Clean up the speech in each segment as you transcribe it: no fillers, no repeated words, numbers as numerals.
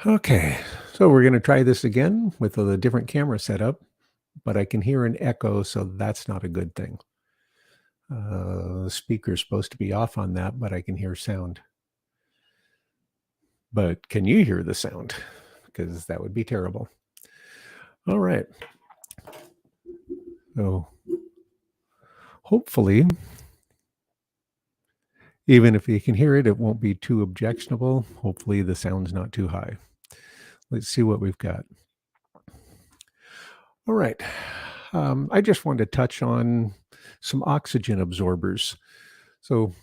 Okay, so we're going to try this again with a different camera setup, but I can hear an echo, so that's not a good thing. The speaker's supposed to be off on that, but I can hear sound. But can you hear the sound? Because that would be terrible. All right. So hopefully, even if you can hear it, it won't be too objectionable. Hopefully the sound's not too high. Let's see what we've got. All right. I just wanted to touch on some oxygen absorbers. So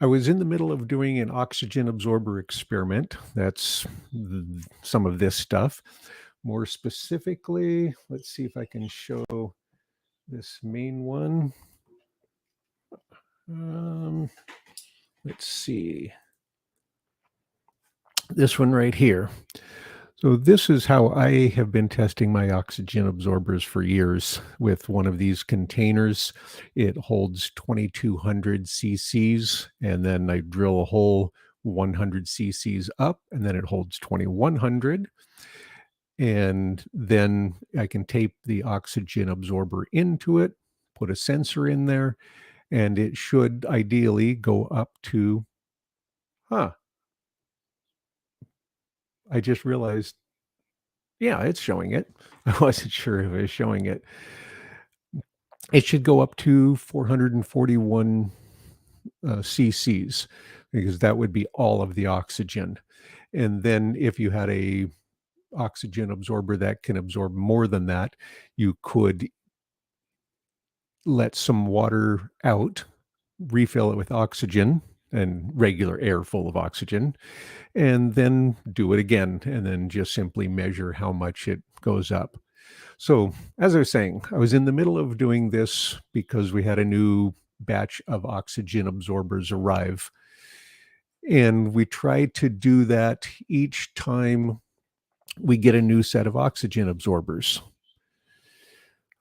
I was in the middle of doing an oxygen absorber experiment. That's some of this stuff. More specifically, let's see if I can show this main one. Let's see. This one right here. So this is how I have been testing my oxygen absorbers for years with one of these containers. It holds 2200 cc's, and then I drill a hole 100 cc's up, and then it holds 2100. And then I can tape the oxygen absorber into it, put a sensor in there, and it should ideally go up to, I just realized, yeah, it's showing it. I wasn't sure if it was showing it. It should go up to 441 cc's, because that would be all of the oxygen. And then if you had a oxygen absorber that can absorb more than that, you could let some water out, refill it with oxygen and regular air full of oxygen, and then do it again, and then just simply measure how much it goes up. So as I was saying, I was in the middle of doing this because we had a new batch of oxygen absorbers arrive. And we try to do that each time we get a new set of oxygen absorbers.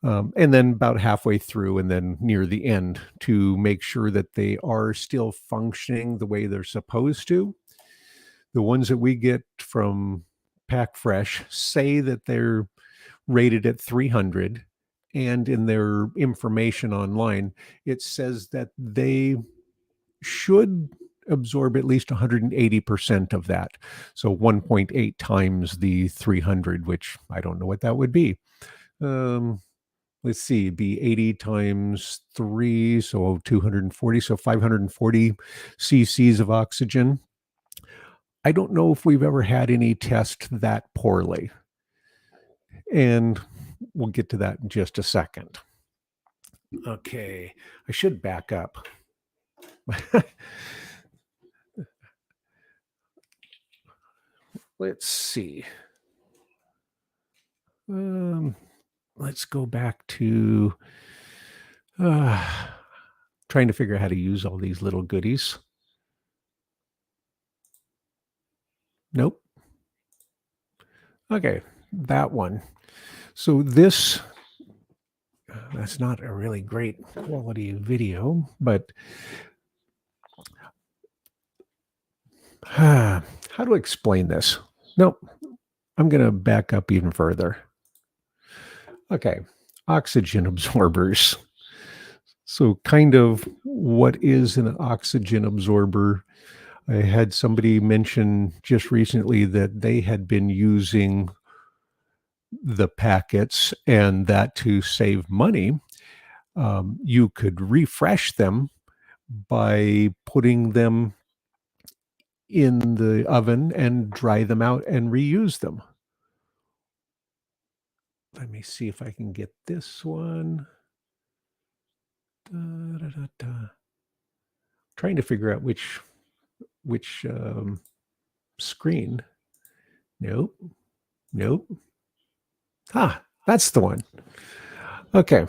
And then about halfway through and then near the end to make sure that they are still functioning the way they're supposed to. The ones that we get from PackFresh say that they're rated at 300, and in their information online, it says that they should absorb at least 180% of that. So 1.8 times the 300, which I don't know what that would be. Let's see, be 80 times 3, so 240, so 540 cc's of oxygen. I don't know if we've ever had any test that poorly. And we'll get to that in just a second. Okay, I should back up. Let's see. Let's go back to trying to figure out how to use all these little goodies. Nope. Okay, that one. So this, that's not a really great quality video, but how to explain this? Nope. I'm going to back up even further. Okay, oxygen absorbers. So kind of what is an oxygen absorber? I had somebody mention just recently that they had been using the packets, and that to save money, you could refresh them by putting them in the oven and dry them out and reuse them. Let me see if I can get this one. Trying to figure out which screen. Nope. That's the one. Okay.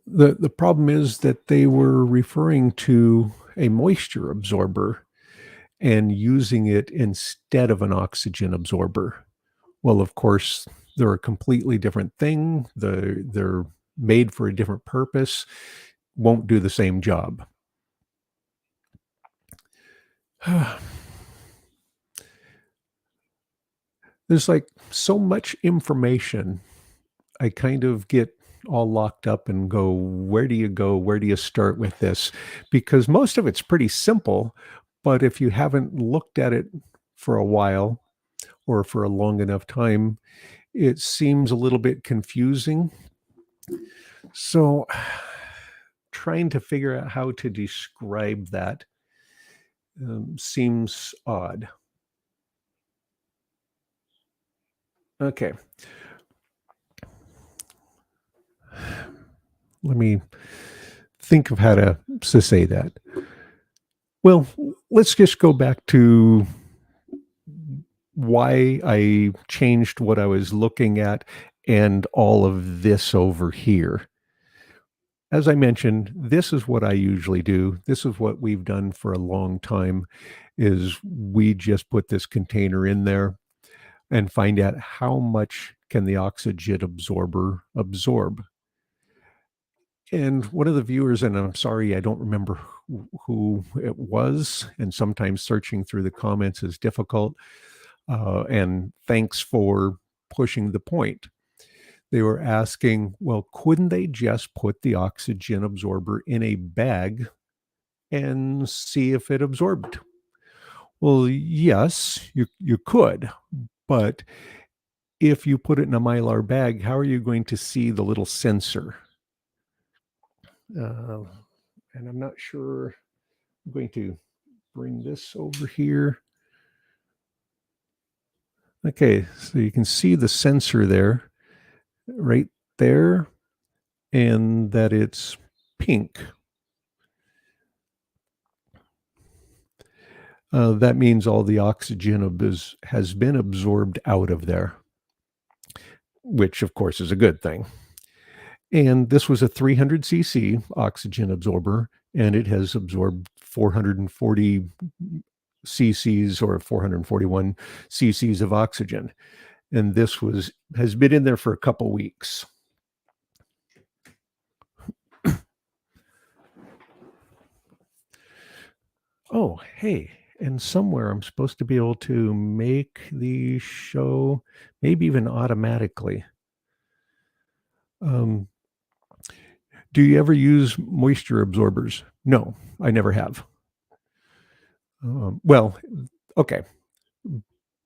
The problem is that they were referring to a moisture absorber and using it instead of an oxygen absorber. Well, of course, they're a completely different thing. They're made for a different purpose, won't do the same job. There's like so much information. I kind of get all locked up and go, where do you go? Where do you start with this? Because most of it's pretty simple, but if you haven't looked at it for a while or for a long enough time, it seems a little bit confusing. So, trying to figure out how to describe that seems odd. Okay, let me think of how to say that. Well, let's just go back to why I changed what I was looking at and all of this over here. As I mentioned, this is what I usually do. This is what we've done for a long time is we just put this container in there and find out how much can the oxygen absorber absorb. And one of the viewers, and I'm sorry, I don't remember who it was, and sometimes searching through the comments is difficult. And thanks for pushing the point. They were asking, well, couldn't they just put the oxygen absorber in a bag and see if it absorbed? Well, yes, you could, but if you put it in a Mylar bag, how are you going to see the little sensor? Uh, and I'm not sure. I'm going to bring this over here. Okay, so you can see the sensor there, right there, and that it's pink. That means all the oxygen has been absorbed out of there, which of course is a good thing. And this was a 300 cc oxygen absorber, and it has absorbed 440 cc's or 441 cc's of oxygen. And this has been in there for a couple weeks. Oh, hey, and somewhere I'm supposed to be able to make the show maybe even automatically. Um, do you ever use moisture absorbers? No, I never have. Well, okay.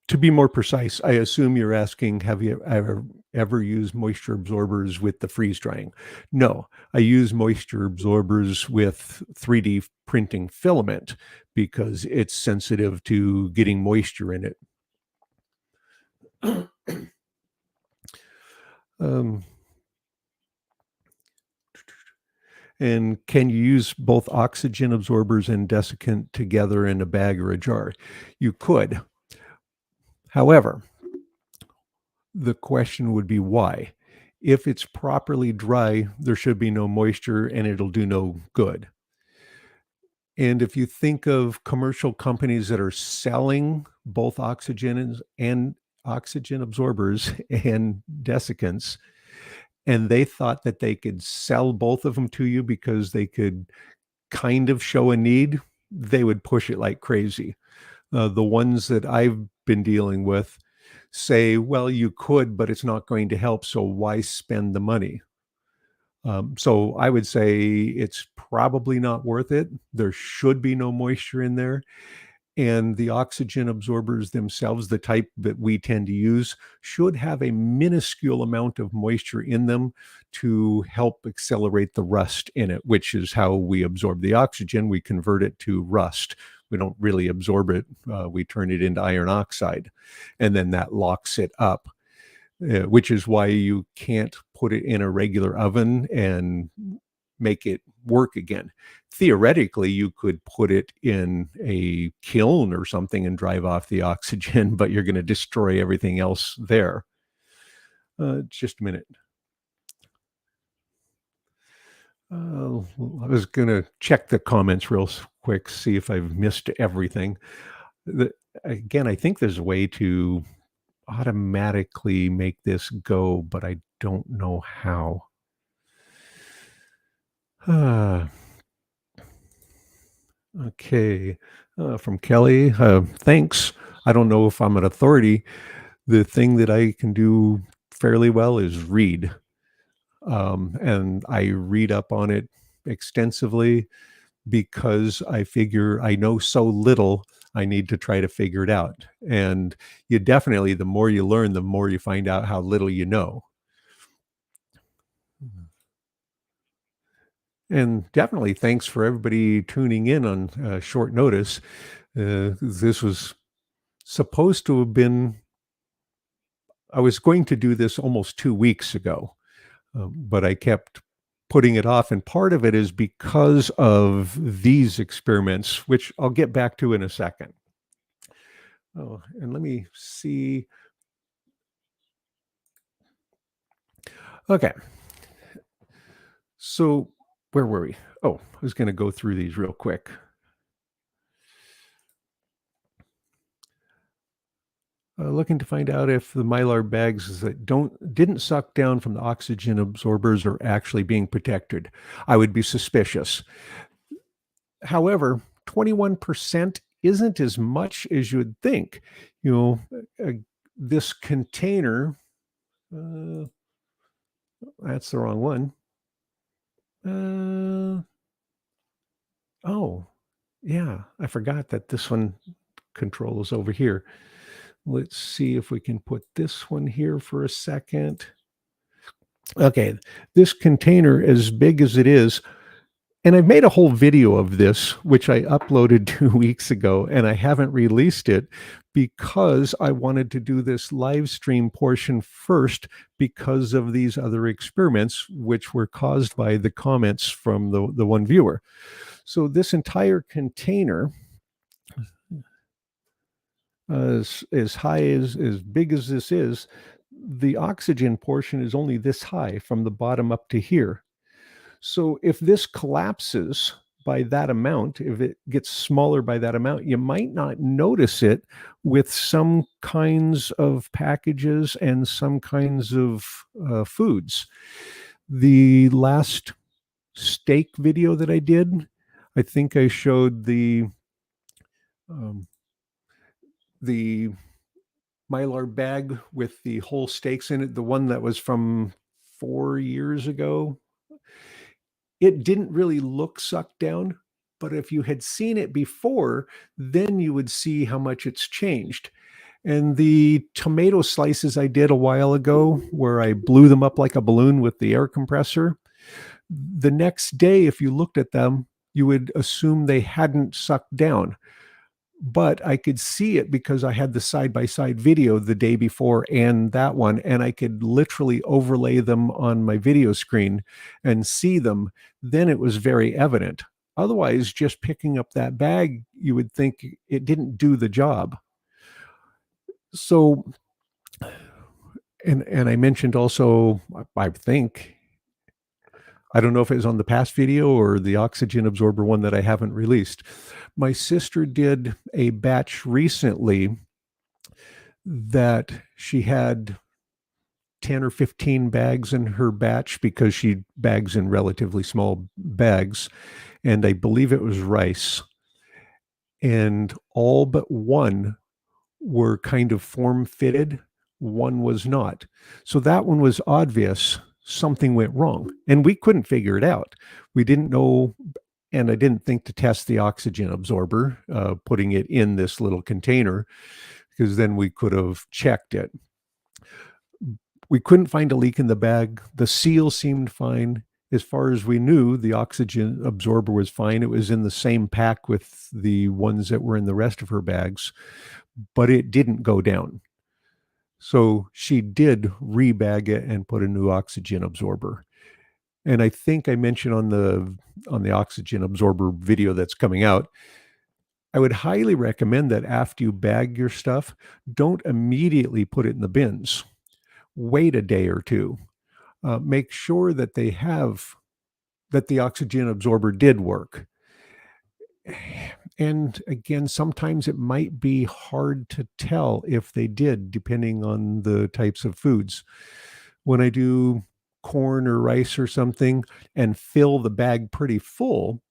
To be more precise, I assume you're asking, have you ever used moisture absorbers with the freeze drying? No, I use moisture absorbers with 3D printing filament because it's sensitive to getting moisture in it. Um, and can you use both oxygen absorbers and desiccant together in a bag or a jar? You could. However, the question would be why? If it's properly dry, there should be no moisture and it'll do no good. And if you think of commercial companies that are selling both oxygen and oxygen absorbers and desiccants, and they thought that they could sell both of them to you because they could kind of show a need, they would push it like crazy. The ones that I've been dealing with say, well, you could, but it's not going to help. So why spend the money? So I would say it's probably not worth it. There should be no moisture in there. And the oxygen absorbers themselves, the type that we tend to use, should have a minuscule amount of moisture in them to help accelerate the rust in it, which is how we absorb the oxygen. We convert it to rust. We don't really absorb it. We turn it into iron oxide, and then that locks it up, which is why you can't put it in a regular oven and make it work again. Theoretically, you could put it in a kiln or something and drive off the oxygen, but you're going to destroy everything else there. Just a minute. I was going to check the comments real quick, see if I've missed everything. Again, I think there's a way to automatically make this go, but I don't know how. Okay. From Kelly, thanks. I don't know if I'm an authority. The thing that I can do fairly well is read. And I read up on it extensively because I figure I know so little, I need to try to figure it out. And you definitely, the more you learn, the more you find out how little you know. And definitely thanks for everybody tuning in on short notice. This was supposed to have been, I was going to do this almost 2 weeks ago, but I kept putting it off. And part of it is because of these experiments, which I'll get back to in a second. Oh, and let me see. Okay. So where were we? Oh, I was going to go through these real quick. Looking to find out if the Mylar bags that didn't suck down from the oxygen absorbers are actually being protected. I would be suspicious. However, 21% isn't as much as you would think. You know, this container, uh, that's the wrong one. Oh, yeah, I forgot that this one control is over here. Let's see if we can put this one here for a second. Okay, this container, as big as it is, and I've made a whole video of this, which I uploaded 2 weeks ago, and I haven't released it because I wanted to do this live stream portion first because of these other experiments, which were caused by the comments from the one viewer. So this entire container, as high as big as this is, the oxygen portion is only this high from the bottom up to here. So if this collapses by that amount, if it gets smaller by that amount, you might not notice it with some kinds of packages and some kinds of foods. The last steak video that I did, I think I showed um, the Mylar bag with the whole steaks in it, the one that was from 4 years ago. It didn't really look sucked down, but if you had seen it before, then you would see how much it's changed. And the tomato slices I did a while ago, where I blew them up like a balloon with the air compressor, the next day, if you looked at them, you would assume they hadn't sucked down. But I could see it because I had the side-by-side video the day before and that one, and I could literally overlay them on my video screen and see them. Then it was very evident. Otherwise, just picking up that bag, you would think it didn't do the job. So, and I mentioned also, I think, I don't know if it was on the past video or the oxygen absorber one that I haven't released. My sister did a batch recently that she had 10 or 15 bags in her batch because she bags in relatively small bags. And I believe it was rice. And all but one were kind of form fitted, one was not. So that one was obvious something went wrong, and we couldn't figure it out. We didn't know, and I didn't think to test the oxygen absorber, putting it in this little container, because then we could have checked it. We couldn't find a leak in the bag. The seal seemed fine. As far as we knew, the oxygen absorber was fine. It was in the same pack with the ones that were in the rest of her bags, but it didn't go down. So she did rebag it and put a new oxygen absorber. And I think I mentioned on the oxygen absorber video that's coming out, I would highly recommend that after you bag your stuff, don't immediately put it in the bins. Wait a day or two. Make sure that that the oxygen absorber did work. And again, sometimes it might be hard to tell if they did, depending on the types of foods. When I do corn or rice or something and fill the bag pretty full,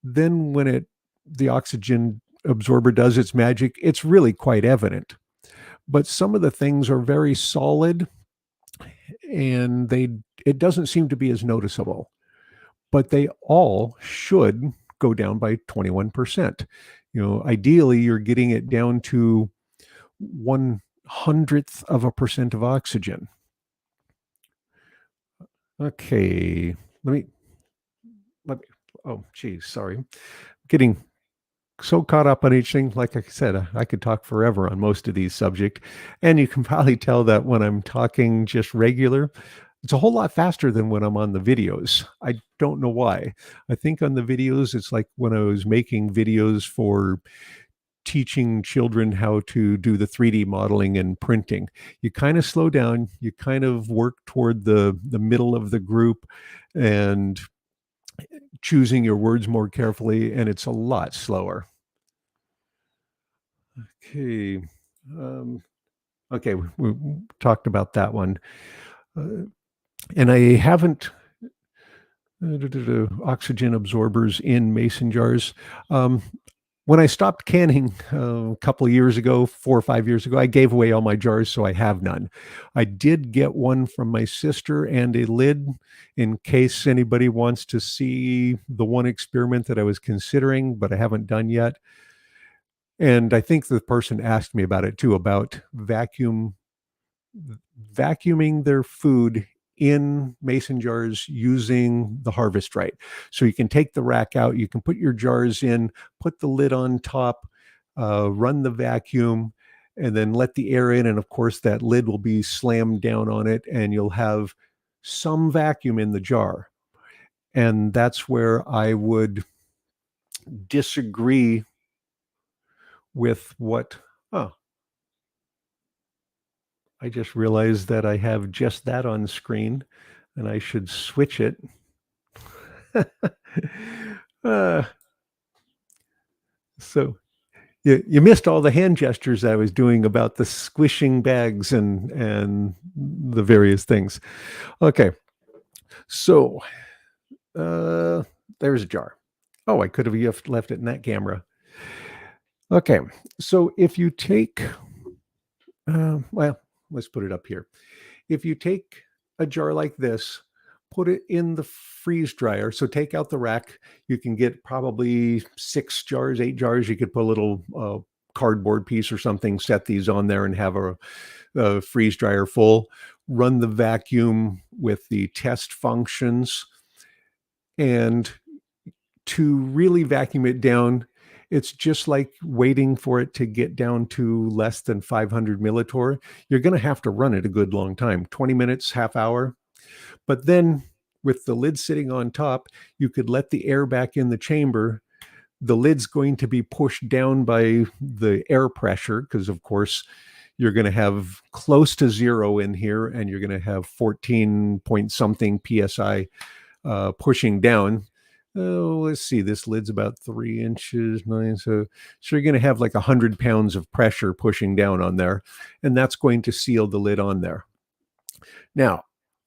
then when it the oxygen absorber does its magic, it's really quite evident. But some of the things are very solid and it doesn't seem to be as noticeable. But they all should go down by 21%. Ideally, you're getting it down to 1/100th of a percent of oxygen. Okay, let me, oh, geez, sorry. Getting so caught up on each thing. Like I said, I could talk forever on most of these subjects. And you can probably tell that when I'm talking just regular, it's a whole lot faster than when I'm on the videos. I don't know why. I think on the videos, it's like when I was making videos for teaching children how to do the 3D modeling and printing. You kind of slow down, you kind of work toward the middle of the group and choosing your words more carefully, and it's a lot slower. Okay. Okay, we talked about that one. And I haven't oxygen absorbers in mason jars. When I stopped canning a couple of years ago, 4 or 5 years ago, I gave away all my jars, so I have none. I did get one from my sister and a lid in case anybody wants to see the one experiment that I was considering, but I haven't done yet. And I think the person asked me about it too, about vacuuming their food in mason jars using the harvest right. So you can take the rack out, you can put your jars in, put the lid on top, run the vacuum, and then let the air in. And of course, that lid will be slammed down on it, and you'll have some vacuum in the jar. And that's where I would disagree with what, oh, I just realized that I have just that on screen and I should switch it. So you missed all the hand gestures I was doing about the squishing bags and the various things. Okay, so there's a jar. Oh, I could have left it in that camera. Okay, so if you take, well, let's put it up here. If you take a jar like this, put it in the freeze dryer. So take out the rack. You can get probably 6 jars, 8 jars. You could put a little cardboard piece or something, set these on there and have a freeze dryer full. Run the vacuum with the test functions. And to really vacuum it down, it's just like waiting for it to get down to less than 500 millitorr. You're going to have to run it a good long time, 20 minutes, half hour. But then with the lid sitting on top, you could let the air back in the chamber. The lid's going to be pushed down by the air pressure because, of course, you're going to have close to 0 in here, and you're going to have 14 point something PSI pushing down. Oh, let's see, this lid's about 3 inches, 9. So you're going to have like 100 pounds of pressure pushing down on there, and that's going to seal the lid on there. Now,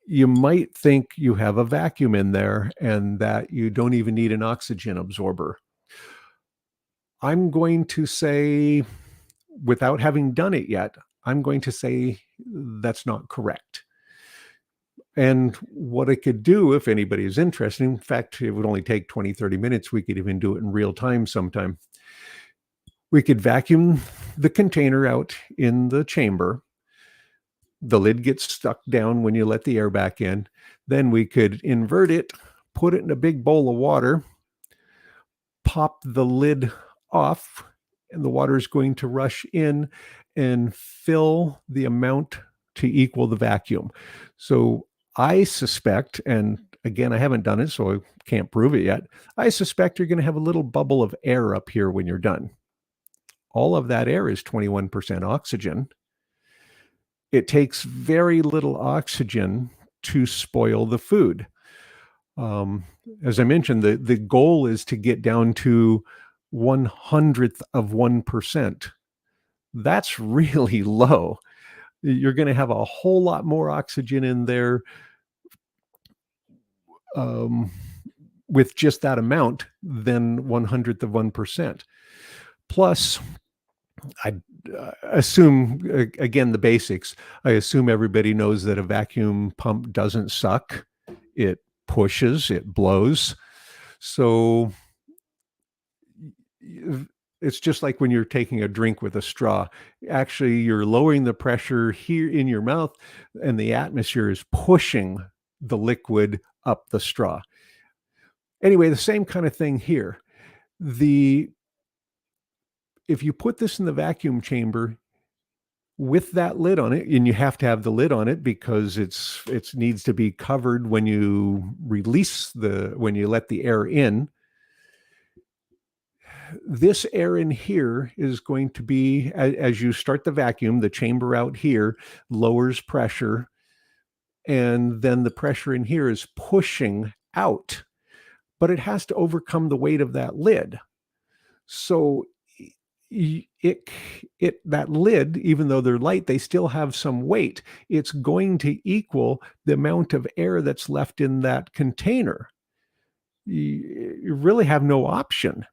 you might think you have a vacuum in there and that you don't even need an oxygen absorber. I'm going to say, without having done it yet, I'm going to say that's not correct. And what I could do, if anybody is interested, in fact, it would only take 20, 30 minutes. We could even do it in real time sometime. We could vacuum the container out in the chamber. The lid gets stuck down when you let the air back in. Then we could invert it, put it in a big bowl of water, pop the lid off, and the water is going to rush in and fill the amount to equal the vacuum. So I suspect, and again, I haven't done it, so I can't prove it yet. I suspect you're going to have a little bubble of air up here when you're done. All of that air is 21% oxygen. It takes very little oxygen to spoil the food. As I mentioned, the goal is to get down to 1/100th of 1%. That's really low. You're going to have a whole lot more oxygen in there with just that amount than 1/100% of 1%. Plus, I assume, again, the basics. I assume everybody knows that a vacuum pump doesn't suck. It pushes, it blows. So it's just like when you're taking a drink with a straw. Actually, you're lowering the pressure here in your mouth, and the atmosphere is pushing the liquid up the straw. Anyway, the same kind of thing here. If you put this in the vacuum chamber with that lid on it, and you have to have the lid on it because it needs to be covered when you when you let the air in. This air in here is going to be, as you start the vacuum, the chamber out here lowers pressure, and then the pressure in here is pushing out, but it has to overcome the weight of that lid. So that lid, even though they're light, they still have some weight. It's going to equal the amount of air that's left in that container. You really have no option,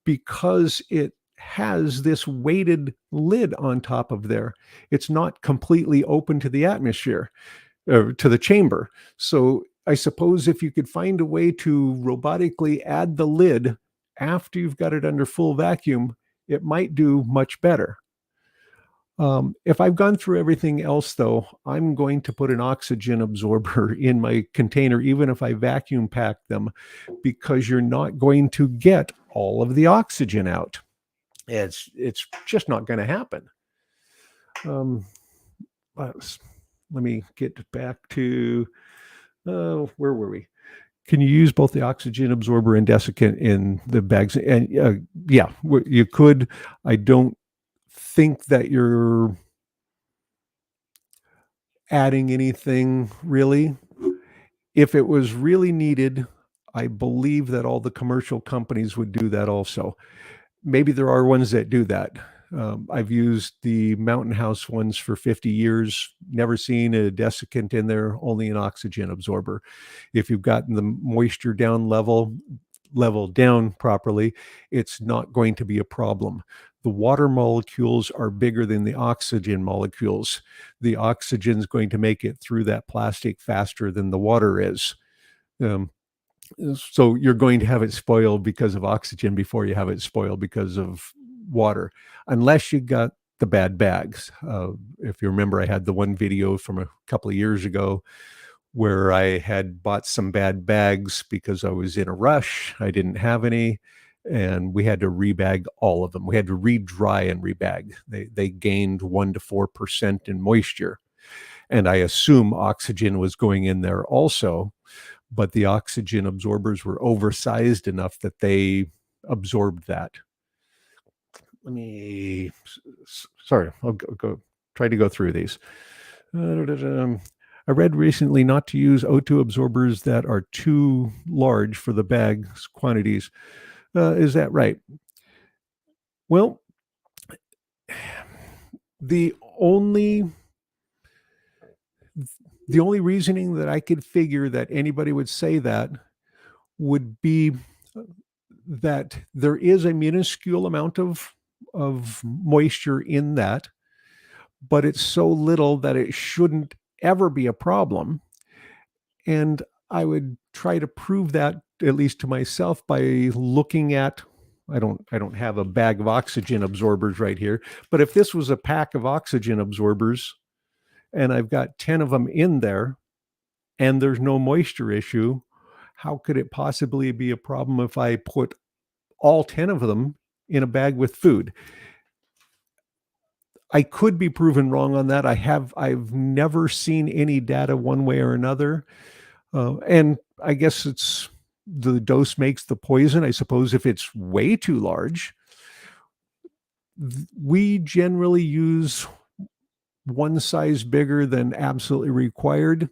because it has this weighted lid on top of there. It's not completely open to the atmosphere, to the chamber. So I suppose if you could find a way to robotically add the lid after you've got it under full vacuum, it might do much better. If I've gone through everything else, though, I'm going to put an oxygen absorber in my container, even if I vacuum pack them, because you're not going to get all of the oxygen out. It's just not going to happen. Let me get back to, where were we? Can you use both the oxygen absorber and desiccant in the bags? And yeah, you could. I don't think that you're adding anything really. If it was really needed, I believe that all the commercial companies would do that also. Maybe there are ones that do that. I've used the Mountain House ones for 50 years, never seen a desiccant in there, only an oxygen absorber. If you've gotten the moisture level down properly, it's not going to be a problem. The water molecules are bigger than the oxygen molecules. The oxygen is going to make it through that plastic faster than the water is. So you're going to have it spoiled because of oxygen before you have it spoiled because of water, unless you got the bad bags. If you remember, I had the one video from a couple of years ago where I had bought some bad bags because I was in a rush. I didn't have any, and we had to rebag all of them. We had to re-dry and rebag. They gained 1 to 4% in moisture, and I assume oxygen was going in there also, but the oxygen absorbers were oversized enough that they absorbed that. Sorry, I'll go try to go through these. I read recently not to use O2 absorbers that are too large for the bag's quantities. Is that right? Well, the only reasoning that I could figure that anybody would say that would be that there is a minuscule amount of moisture in that, but it's so little that it shouldn't ever be a problem. And I would try to prove that, at least to myself, by looking at, I don't have a bag of oxygen absorbers right here, but if this was a pack of oxygen absorbers and I've got 10 of them in there and there's no moisture issue, how could it possibly be a problem if I put all 10 of them in a bag with food? I could be proven wrong on that. I've never seen any data one way or another. And I guess it's the dose makes the poison. I suppose if it's way too large, we generally use one size bigger than absolutely required.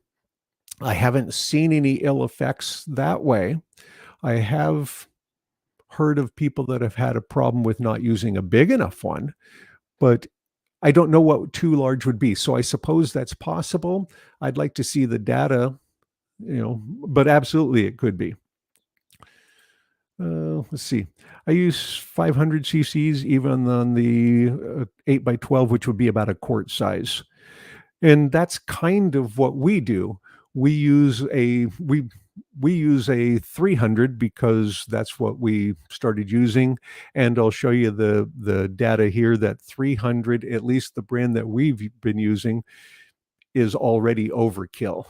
I haven't seen any ill effects that way. I have heard of people that have had a problem with not using a big enough one, but I don't know what too large would be. So I suppose that's possible. I'd like to see the data, but absolutely it could be. Let's see. I use 500 cc's even on the 8 by 12, which would be about a quart size. And that's kind of what we do. We use a we use a 300 because that's what we started using. And I'll show you the data here that 300, at least the brand that we've been using, is already overkill.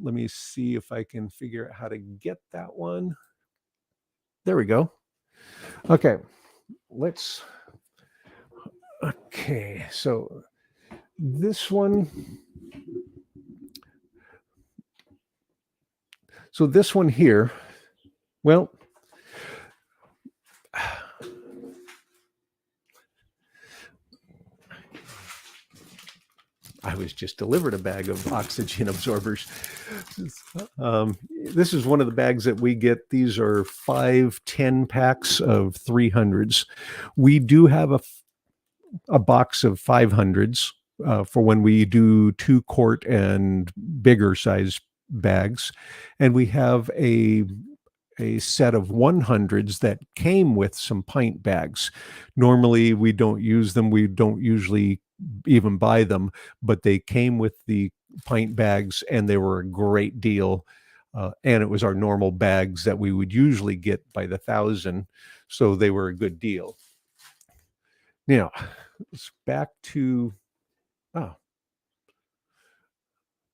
Let me see if I can figure out how to get that one. There we go. Okay, let's. Okay, so this one. So this one here, well, I was just delivered a bag of oxygen absorbers. This is one of the bags that we get. These are 5-10 packs of 300s. We do have a box of 500s for when we do 2-quart and bigger size bags. And we have a set of 100s that came with some pint bags. Normally, we don't use them. We don't usually even buy them, but they came with the pint bags and they were a great deal. And it was our normal bags that we would usually get by the thousand. So they were a good deal. Now, it's back to,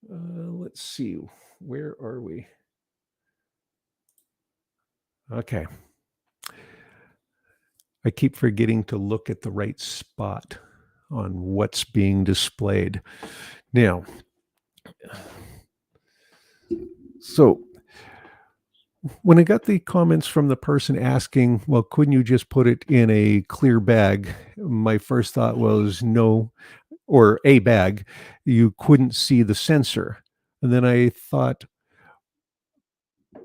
let's see, where are we? Okay. I keep forgetting to look at the right spot on what's being displayed. Now, so when I got the comments from the person asking, well, couldn't you just put it in a clear bag? My first thought was no, or a bag, you couldn't see the sensor. And then I thought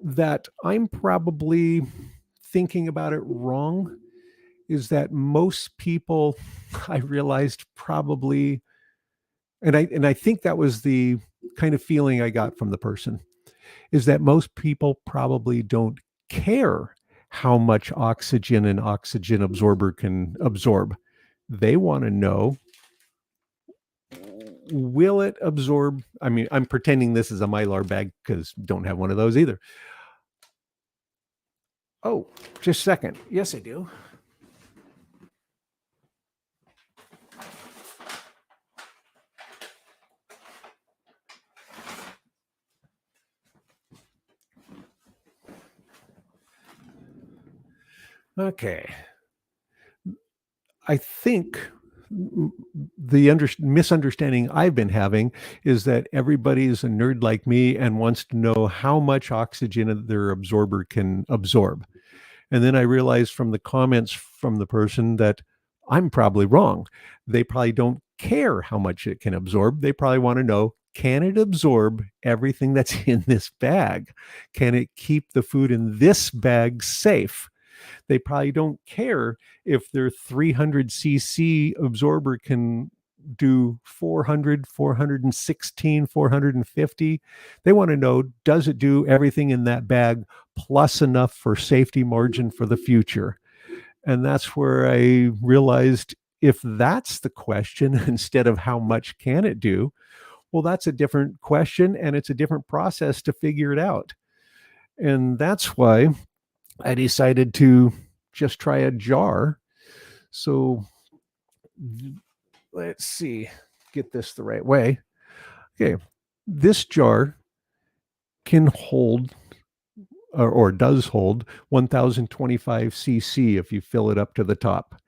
that I'm probably thinking about it wrong. Is that most people, I realized probably, and I think that was the kind of feeling I got from the person, is that most people probably don't care how much oxygen an oxygen absorber can absorb. They want to know, will it absorb? I mean, I'm pretending this is a Mylar bag because don't have one of those either. Oh, just a second. Yes, I do. Okay. I think the misunderstanding I've been having is that everybody is a nerd like me and wants to know how much oxygen their absorber can absorb. And then I realized from the comments from the person that I'm probably wrong. They probably don't care how much it can absorb. They probably want to know, can it absorb everything that's in this bag? Can it keep the food in this bag safe? They probably don't care if their 300 cc absorber can do 400, 416, 450. They want to know, does it do everything in that bag plus enough for safety margin for the future? And that's where I realized, if that's the question, instead of how much can it do, well, that's a different question and it's a different process to figure it out. And that's why I decided to just try a jar. So let's see, get this the right way. Okay, this jar can hold, or does hold, 1025 cc if you fill it up to the top,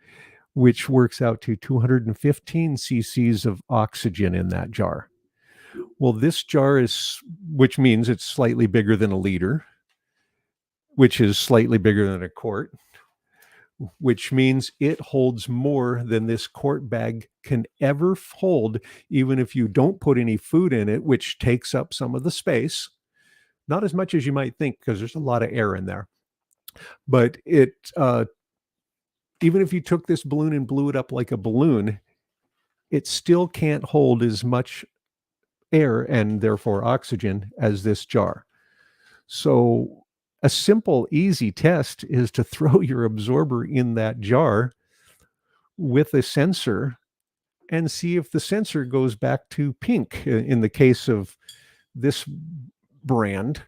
which works out to 215 cc's of oxygen in that jar. Well, this jar is, which means it's slightly bigger than a liter, which is slightly bigger than a quart, which means it holds more than this quart bag can ever hold, even if you don't put any food in it, which takes up some of the space. Not as much as you might think, because there's a lot of air in there. But it, even if you took this balloon and blew it up like a balloon, it still can't hold as much air and therefore oxygen as this jar. So a simple, easy test is to throw your absorber in that jar with a sensor and see if the sensor goes back to pink. In the case of this brand,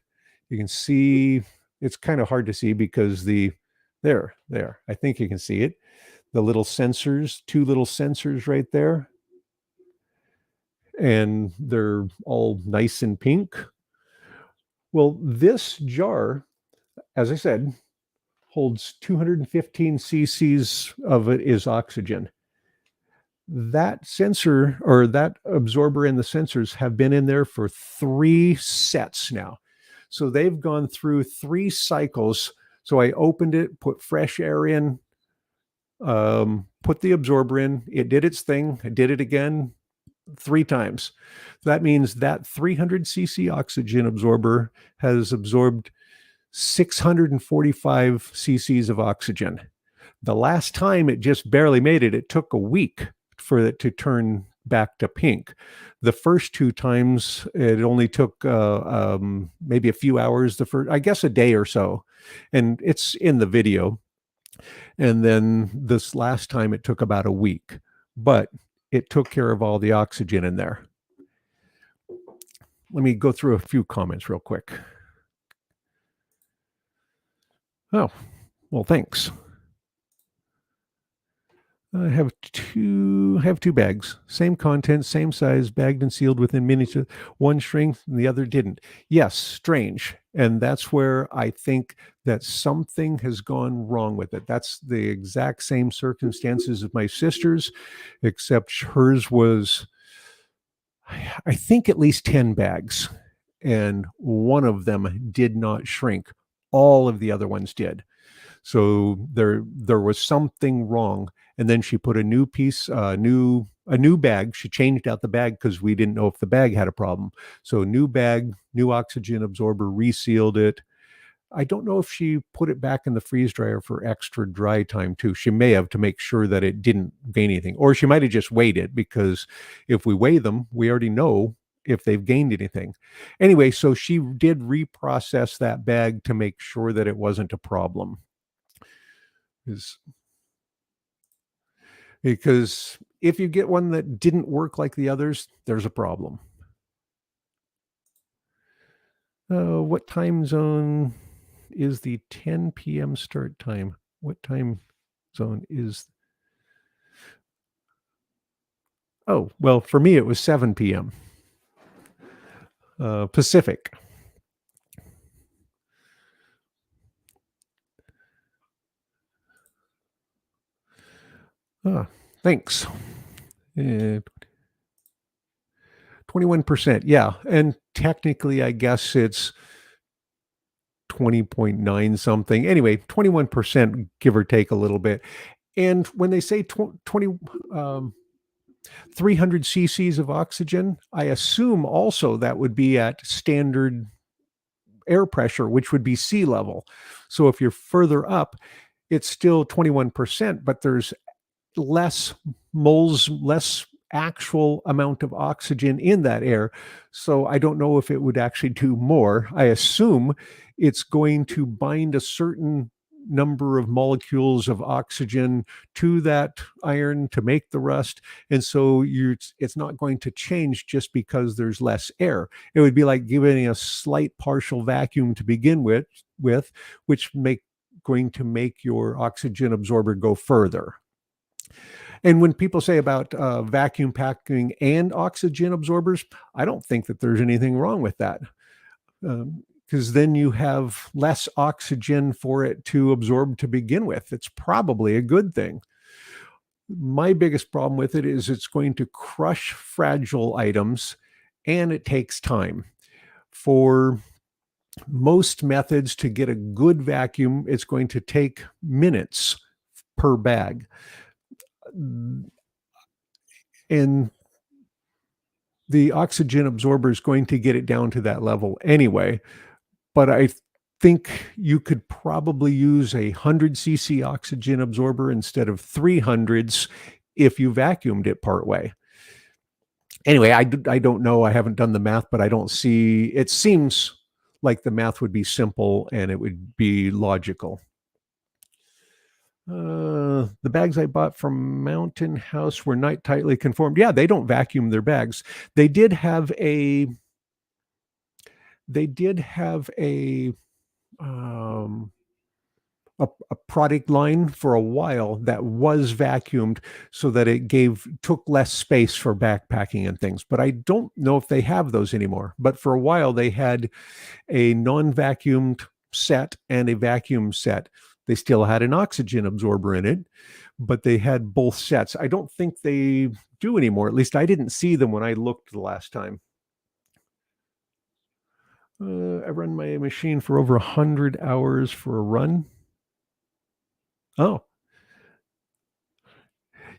you can see it's kind of hard to see because there, I think you can see it. The little sensors, two little sensors right there, and they're all nice and pink. Well, this jar, as I said, holds 215 cc's of it is oxygen. That sensor or that absorber and the sensors have been in there for 3 sets now. So they've gone through 3 cycles. So I opened it, put fresh air in, put the absorber in, it did its thing, I did it again 3 times. That means that 300 cc oxygen absorber has absorbed 645 cc's of oxygen. The last time it just barely made it. It took a week for it to turn back to pink. The first 2 times, it only took maybe a few hours, I guess a day or so. And it's in the video. And then this last time it took about a week, but it took care of all the oxygen in there. Let me go through a few comments real quick. Oh, well, thanks. I have two bags, same content, same size, bagged and sealed within minutes. One shrank and the other didn't. Yes, strange. And that's where I think that something has gone wrong with it. That's the exact same circumstances as my sister's, except hers was, I think, at least 10 bags. And one of them did not shrink. All of the other ones did. So there was something wrong. And then she put a new piece, a new bag. She changed out the bag because we didn't know if the bag had a problem. So new bag, new oxygen absorber, resealed it. I don't know if she put it back in the freeze dryer for extra dry time too. She may have, to make sure that it didn't gain anything. Or she might have just weighed it, because if we weigh them, we already know if they've gained anything. Anyway, so she did reprocess that bag to make sure that it wasn't a problem. Because if you get one that didn't work like the others, there's a problem. What time zone is the 10 p.m. start time? What time zone is? Oh, well, for me, it was 7 p.m. Pacific. Thanks. 21%. Yeah. And technically, I guess it's 20.9 something. Anyway, 21%, give or take a little bit. And when they say 300 cc's of oxygen, I assume also that would be at standard air pressure, which would be sea level. So if you're further up, it's still 21%, but there's less moles, less actual amount of oxygen in that air. So I don't know if it would actually do more. I assume it's going to bind a certain number of molecules of oxygen to that iron to make the rust. And so it's not going to change just because there's less air. It would be like giving a slight partial vacuum to begin with which going to make your oxygen absorber go further. And when people say about vacuum packing and oxygen absorbers, I don't think that there's anything wrong with that. Because then you have less oxygen for it to absorb to begin with. It's probably a good thing. My biggest problem with it is it's going to crush fragile items, and it takes time. For most methods to get a good vacuum, it's going to take minutes per bag. And the oxygen absorber is going to get it down to that level anyway. But I think you could probably use 100 cc oxygen absorber instead of 300s if you vacuumed it part way. Anyway, I don't know. I haven't done the math, but I don't see, it seems like the math would be simple and it would be logical. The bags I bought from Mountain House were not tightly conformed. Yeah, they don't vacuum their bags. They did have a um, a product line for a while that was vacuumed so that it took less space for backpacking and things. But I don't know if they have those anymore. But for a while they had a non-vacuumed set and a vacuum set. They still had an oxygen absorber in it, but they had both sets. I don't think they do anymore. At least I didn't see them when I looked the last time. I run my machine for over 100 hours for a run. Oh,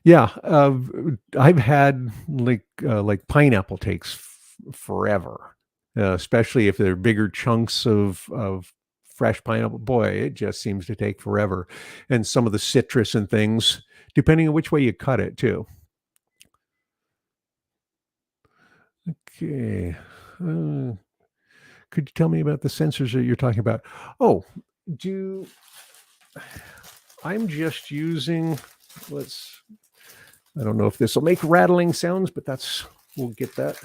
yeah. I've had like pineapple takes forever, especially if they're bigger chunks of fresh pineapple. Boy, it just seems to take forever. And some of the citrus and things, depending on which way you cut it, too. Okay. Could you tell me about the sensors that you're talking about? Oh, do I'm just using, let's, I don't know if this will make rattling sounds, but we'll get that.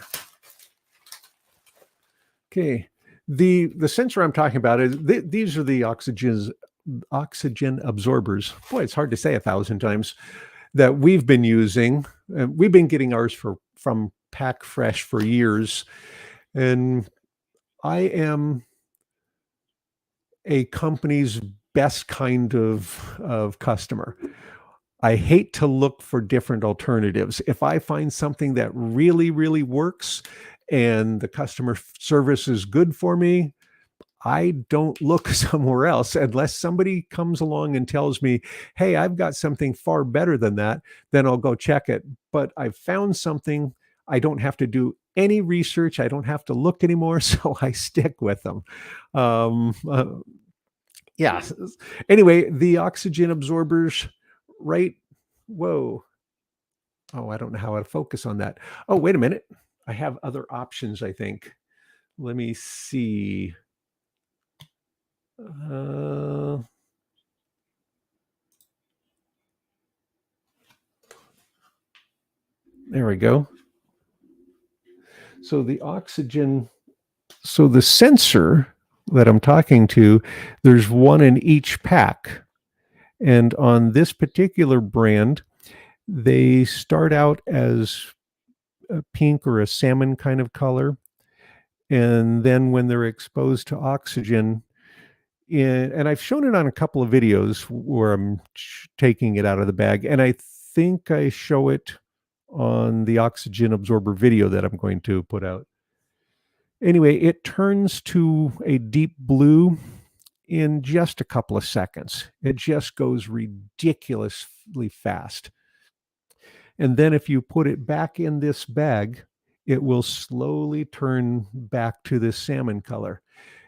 Okay. The sensor I'm talking about is these are the oxygen absorbers. Boy, it's hard to say 1,000 times, that we've been using. We've been getting ours from PackFresh for years, and I am a company's best kind of customer. I hate to look for different alternatives. If I find something that really, really works and the customer service is good for me, I don't look somewhere else unless somebody comes along and tells me, hey, I've got something far better than that, then I'll go check it. But I've found something, I don't have to do any research, I don't have to look anymore, so I stick with them. Um, uh, yeah. Anyway, the oxygen absorbers, right? Whoa. Oh, I don't know how to focus on that. Oh, wait a minute. I have other options, I think. Let me see. Uh, there we go. So the sensor that I'm talking to, there's one in each pack. And on this particular brand, they start out as a pink or a salmon kind of color. And then when they're exposed to oxygen, and I've shown it on a couple of videos where I'm taking it out of the bag, and I think I show it on the oxygen absorber video that I'm going to put out. Anyway, it turns to a deep blue in just a couple of seconds. It just goes ridiculously fast. And then if you put it back in this bag, it will slowly turn back to this salmon color.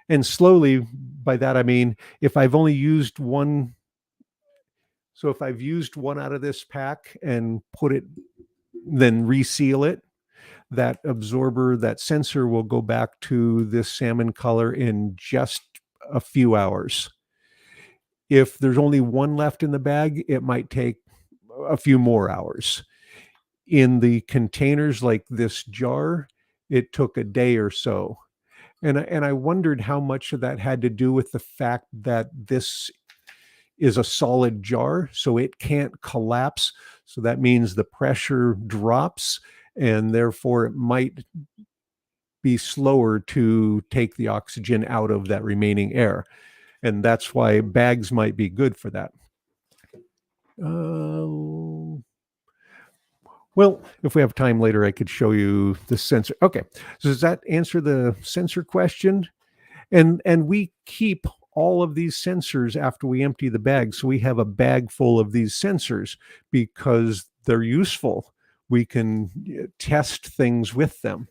And slowly, by that I mean, if I've only used one, so if I've used one out of this pack and put it, then reseal it, that absorber, that sensor will go back to this salmon color in just a few hours. If there's only one left in the bag, it might take a few more hours. In the containers like this jar, it took a day or so. And I wondered how much of that had to do with the fact that this is a solid jar, so it can't collapse. So that means the pressure drops, and therefore it might be slower to take the oxygen out of that remaining air. And that's why bags might be good for that. Well, if we have time later, I could show you the sensor. Okay, so does that answer the sensor question? And we keep all of these sensors after we empty the bag. So we have a bag full of these sensors because they're useful. We can test things with them.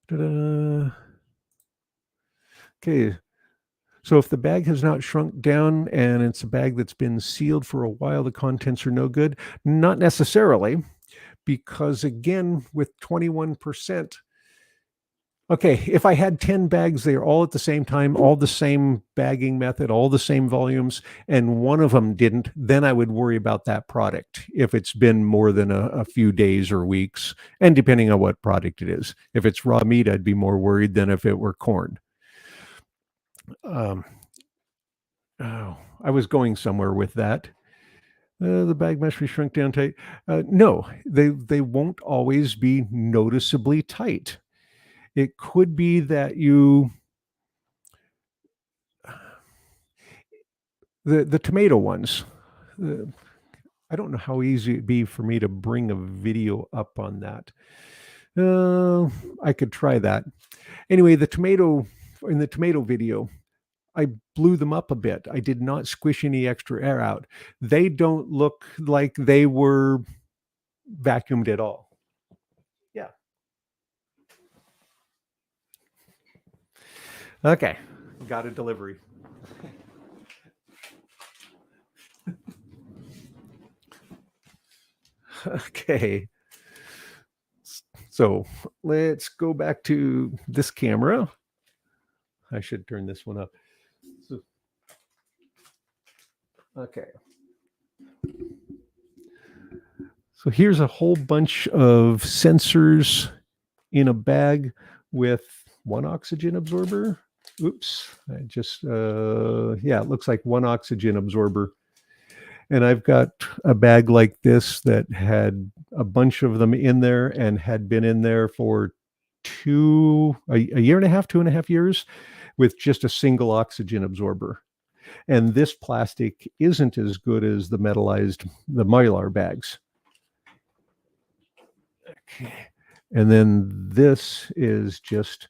Ta-da. Okay, so if the bag has not shrunk down and it's a bag that's been sealed for a while, the contents are no good? Not necessarily, because again, with 21%, Okay, if I had 10 bags, they're all at the same time, all the same bagging method, all the same volumes, and one of them didn't, then I would worry about that product if it's been more than a few days or weeks, and depending on what product it is. If it's raw meat, I'd be more worried than if it were corn. Um, oh, I was going somewhere with that. The bag must be shrunk down tight. No, they won't always be noticeably tight. It could be that the tomato ones. I don't know how easy it'd be for me to bring a video up on that. I could try that. Anyway, in the tomato video, I blew them up a bit. I did not squish any extra air out. They don't look like they were vacuumed at all. Yeah. Okay. Got a delivery. Okay. So let's go back to this camera. I should turn this one up. Okay. So here's a whole bunch of sensors in a bag with one oxygen absorber. Oops, I just, yeah, it looks like one oxygen absorber. And I've got a bag like this that had a bunch of them in there and had been in there for a year and a half, 2.5 years with just a single oxygen absorber. And this plastic isn't as good as the mylar bags. Okay. And then this is just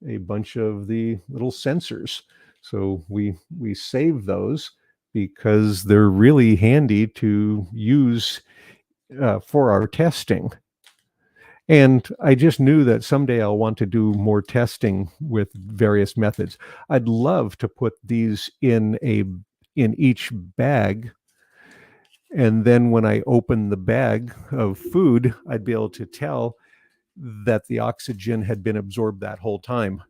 a bunch of the little sensors. So we save those because they're really handy to use for our testing. And I just knew that someday I'll want to do more testing with various methods. I'd love to put these in each bag. And then when I open the bag of food, I'd be able to tell that the oxygen had been absorbed that whole time.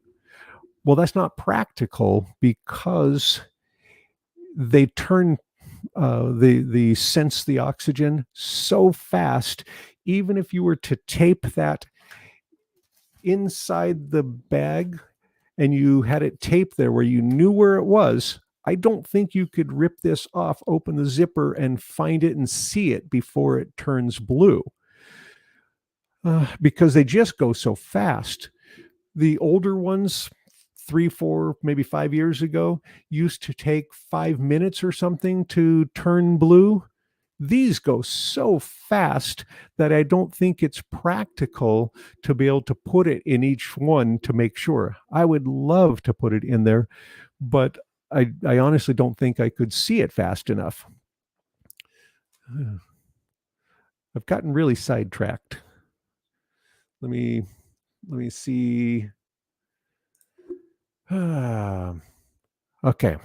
Well, that's not practical because they turn they sense the oxygen so fast. Even if you were to tape that inside the bag and you had it taped there where you knew where it was, I don't think you could rip this off, open the zipper, and find it and see it before it turns blue. Because they just go so fast. The older ones, 3, 4, maybe 5 years ago, used to take 5 minutes or something to turn blue. These go so fast that I don't think it's practical to be able to put it in each one to make sure. I would love to put it in there, but I honestly don't think I could see it fast enough. I've gotten really sidetracked. Let me see. Okay.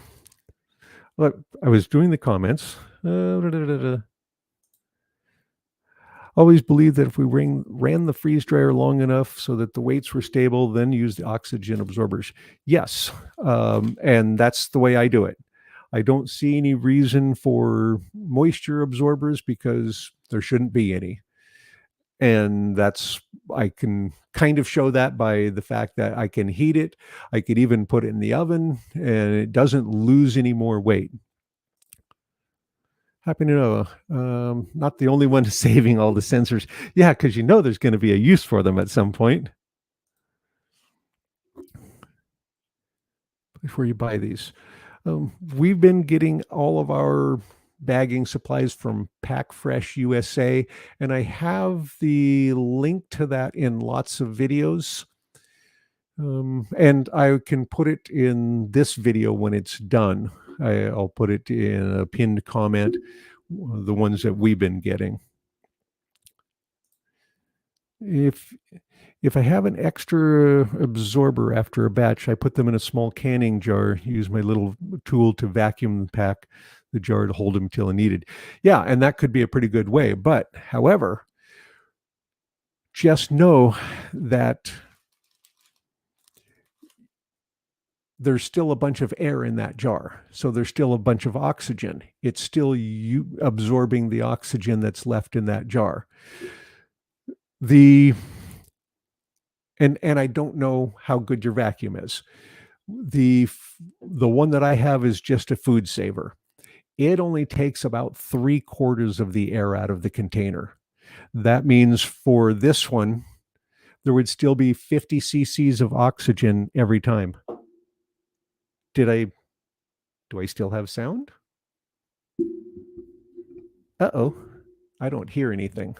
Look, I was doing the comments. Always believed that if we ran the freeze dryer long enough so that the weights were stable, then use the oxygen absorbers. Yes, and that's the way I do it. I don't see any reason for moisture absorbers because there shouldn't be any. And I can kind of show that by the fact that I can heat it. I could even put it in the oven and it doesn't lose any more weight. Happy to know. Not the only one saving all the sensors. Yeah, because there's going to be a use for them at some point before you buy these. We've been getting all of our bagging supplies from PackFreshUSA, and I have the link to that in lots of videos. And I can put it in this video when it's done. I'll put it in a pinned comment, the ones that we've been getting. If I have an extra absorber after a batch, I put them in a small canning jar, use my little tool to vacuum pack the jar to hold them till needed. Yeah, and that could be a pretty good way. But however, just know that there's still a bunch of air in that jar. So there's still a bunch of oxygen. It's still you absorbing the oxygen that's left in that jar. The and I don't know how good your vacuum is. The one that I have is just a food saver. It only takes about 3/4 of the air out of the container. That means for this one, there would still be 50 cc's of oxygen every time. Do I still have sound? Uh-oh, I don't hear anything.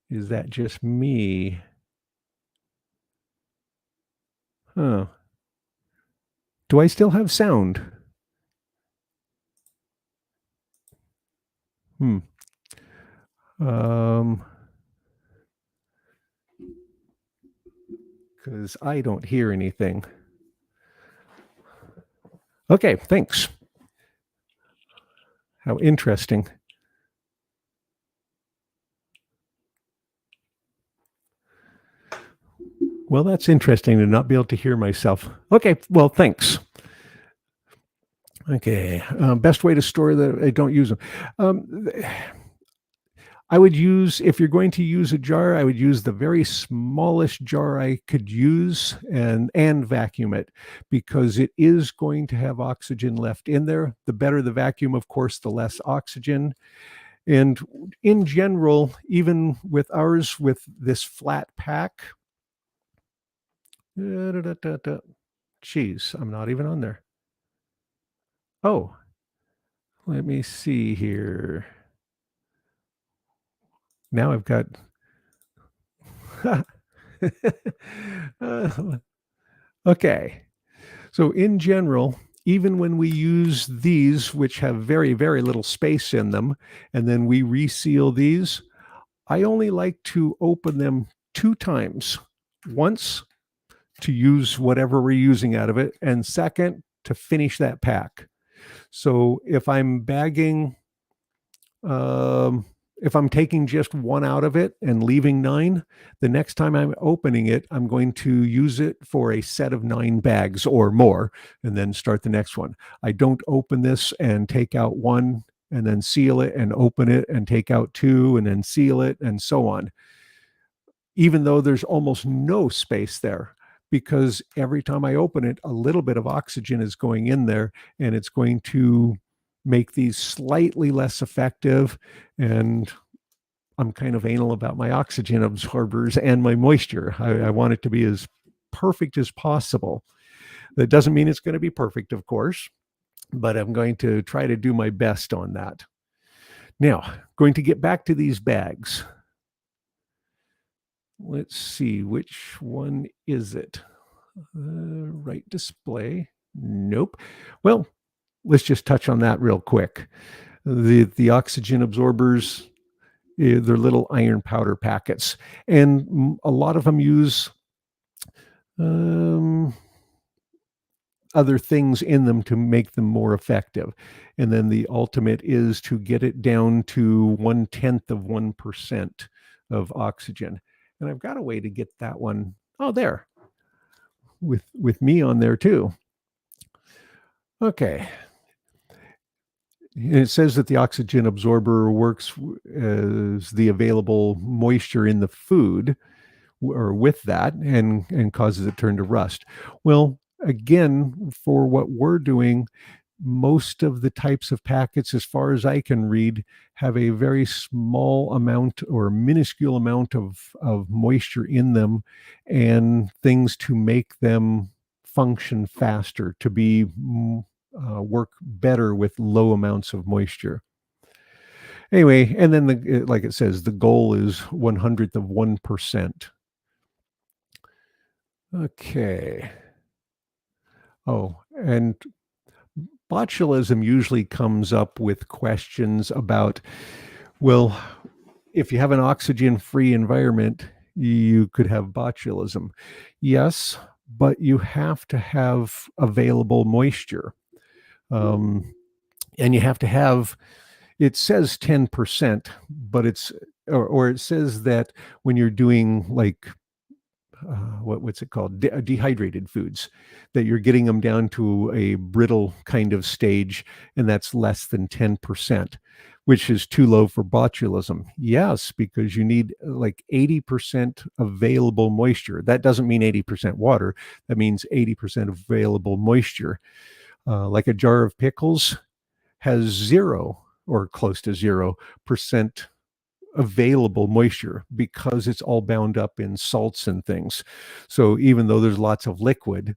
Is that just me? Huh. Do I still have sound? Hmm. Because I don't hear anything. Okay, thanks. How interesting. Well, that's interesting to not be able to hear myself. Okay, well, thanks. Okay, best way to store the, I don't use them. I would use, if you're going to use a jar, I would use the very smallest jar I could use and vacuum it, because it is going to have oxygen left in there. The better the vacuum, of course, the less oxygen. And in general, even with ours, with this flat pack, geez, I'm not even on there. Oh, let me see here. Now I've got okay. So in general, even when we use these, which have very, very little space in them, and then we reseal these, I only like to open them 2 times. Once to use whatever we're using out of it, and second to finish that pack. So if I'm bagging, if I'm taking just 1 out of it and leaving 9, the next time I'm opening it, I'm going to use it for a set of 9 bags or more, and then start the next one. I don't open this and take out 1 and then seal it and open it and take out 2 and then seal it and so on, even though there's almost no space there, because every time I open it, a little bit of oxygen is going in there, and it's going to make these slightly less effective. And I'm kind of anal about my oxygen absorbers and my moisture. I want it to be as perfect as possible. That doesn't mean it's going to be perfect, of course, but I'm going to try to do my best on that. Now, going to get back to these bags. Let's see, which one is it? Right display. Nope. Well, let's just touch on that real quick. The oxygen absorbers, they're little iron powder packets, and a lot of them use other things in them to make them more effective. And then the ultimate is to get it down to 0.1% of oxygen. And I've got a way to get that one. Oh, there, with me on there too. Okay. It says that the oxygen absorber works as the available moisture in the food, or with that, and causes it to turn to rust. Well, again, for what we're doing, most of the types of packets, as far as I can read, have a very small amount or minuscule amount of moisture in them, and things to make them function faster, to be work better with low amounts of moisture. Anyway, and then like it says, the goal is 1/100th of 1%. Okay. Oh, and botulism usually comes up with questions about, well, if you have an oxygen-free environment, you could have botulism. Yes, but you have to have available moisture. And you have to have, it says 10%, but it's, or it says that when you're doing like what's it called? Dehydrated foods, that you're getting them down to a brittle kind of stage, and that's less than 10%, which is too low for botulism. Yes, because you need like 80% available moisture. That doesn't mean 80% water. That means 80% available moisture. Like a jar of pickles has 0 or close to 0% available moisture because it's all bound up in salts and things. So even though there's lots of liquid,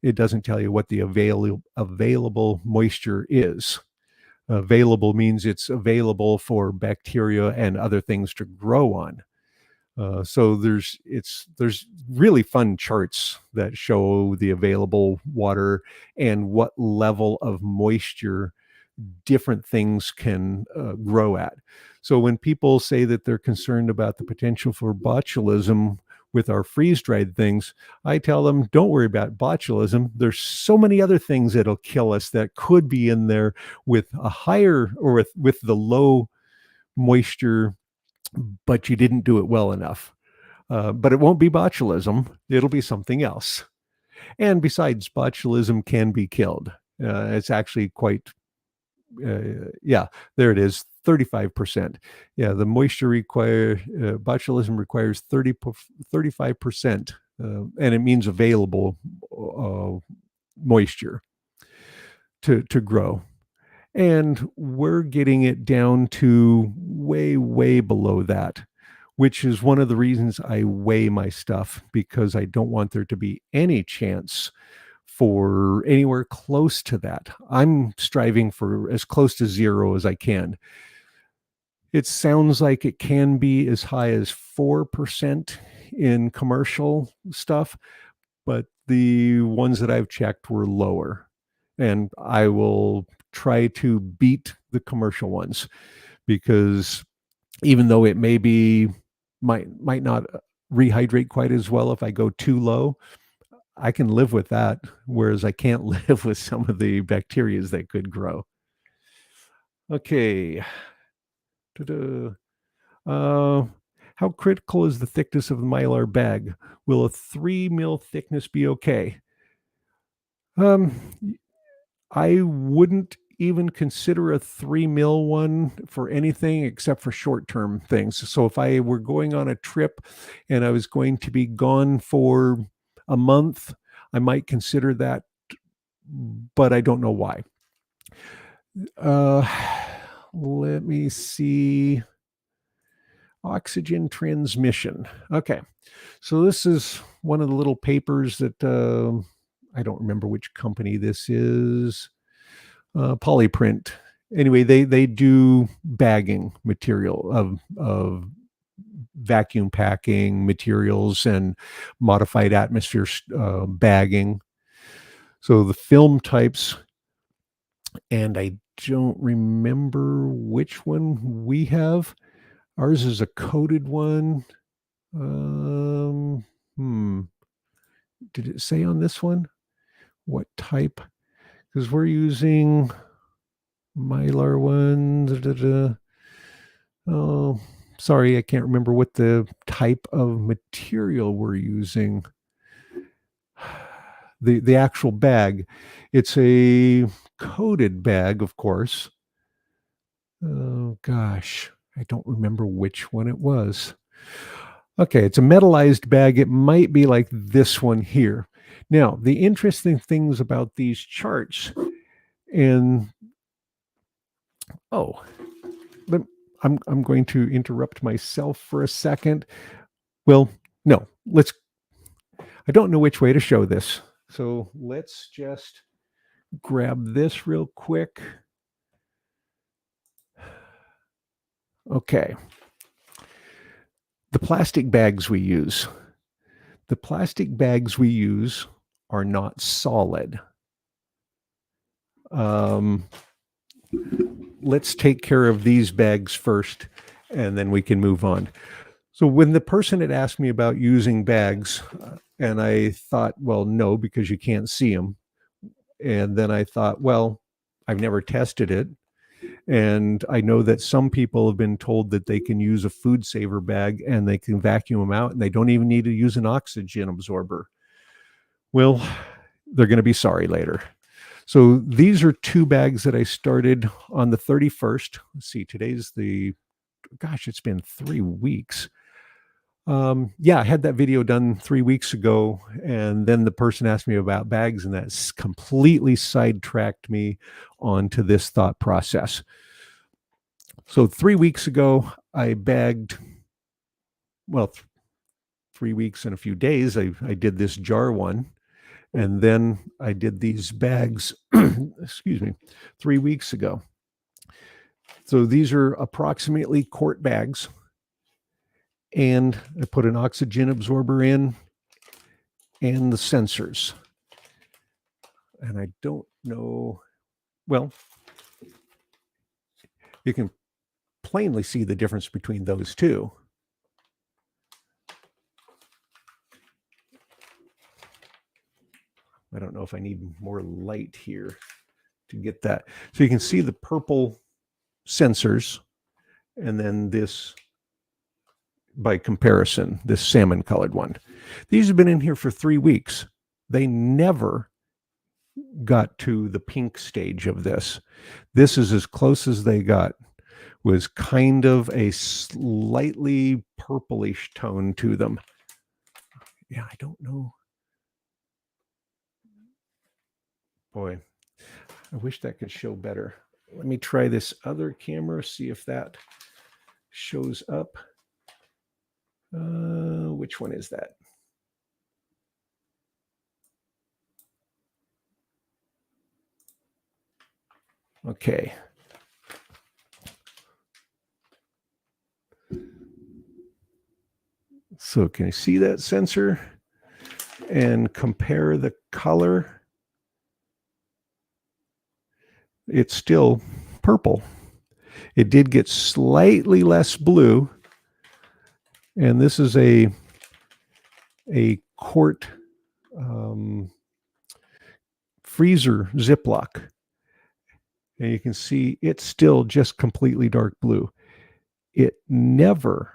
it doesn't tell you what the available moisture is. Available means it's available for bacteria and other things to grow on. So there's really fun charts that show the available water and what level of moisture different things can grow at. So when people say that they're concerned about the potential for botulism with our freeze-dried things, I tell them, don't worry about botulism. There's so many other things that'll kill us that could be in there with a higher or with the low moisture, but you didn't do it well enough. But it won't be botulism. It'll be something else. And besides, botulism can be killed. It's actually quite yeah, there it is, 35%. Yeah, the moisture botulism requires 35%, and it means available moisture to grow. And we're getting it down to way, way below that, which is one of the reasons I weigh my stuff, because I don't want there to be any chance for anywhere close to that. I'm striving for as close to 0 as I can. It sounds like it can be as high as 4% in commercial stuff, but the ones that I've checked were lower. And I will try to beat the commercial ones, because even though it might not rehydrate quite as well if I go too low, I can live with that, whereas I can't live with some of the bacteria that could grow. Okay. How critical is the thickness of the Mylar bag? Will a 3 mil thickness be okay? I wouldn't even consider a 3 mil one for anything except for short-term things. So if I were going on a trip and I was going to be gone for a month, I might consider that, but I don't know why. Let me see. Oxygen transmission. Okay. So this is one of the little papers that I don't remember which company this is. Polyprint. Anyway, they do bagging material of vacuum packing materials and modified atmosphere bagging. So the film types, and I don't remember which one we have. Ours is a coated one. Did it say on this one what type? Because we're using Mylar one. Oh, sorry, I can't remember what the type of material we're using. The actual bag, it's a coated bag, of course. Oh gosh, I don't remember which one it was. Okay, it's a metallized bag. It might be like this one here. Now, the interesting things about these charts, and I'm going to interrupt myself for a second. Well, no, I don't know which way to show this. So let's just grab this real quick. Okay. The plastic bags we use. The plastic bags we use are not solid. Let's take care of these bags first, and then we can move on. So when the person had asked me about using bags, and I thought, well, no, because you can't see them. And then I thought, well, I've never tested it. And I know that some people have been told that they can use a food saver bag and they can vacuum them out and they don't even need to use an oxygen absorber. Well, they're going to be sorry later. So these are 2 bags that I started on the 31st. Let's see, today's gosh, it's been 3 weeks. Yeah, I had that video done 3 weeks ago, and then the person asked me about bags, and that's completely sidetracked me onto this thought process. So 3 weeks ago, I bagged, well, 3 weeks and a few days, I did this jar one, and then I did these bags, excuse me, 3 weeks ago. So these are approximately quart bags, and I put an oxygen absorber in and the sensors. And I don't know, well, you can plainly see the difference between those two. I don't know if I need more light here to get that. So you can see the purple sensors, and then this, by comparison, this salmon colored one. These have been in here for 3 weeks. They never got to the pink stage of this. This is as close as they got. Was kind of a slightly purplish tone to them. Yeah, I don't know. Boy, I wish that could show better. Let me try this other camera, see if that shows up. Which one is that? Okay. So can you see that sensor and compare the color? It's still purple. It did get slightly less blue, and this is a quart freezer Ziploc, and you can see it's still just completely dark blue. It never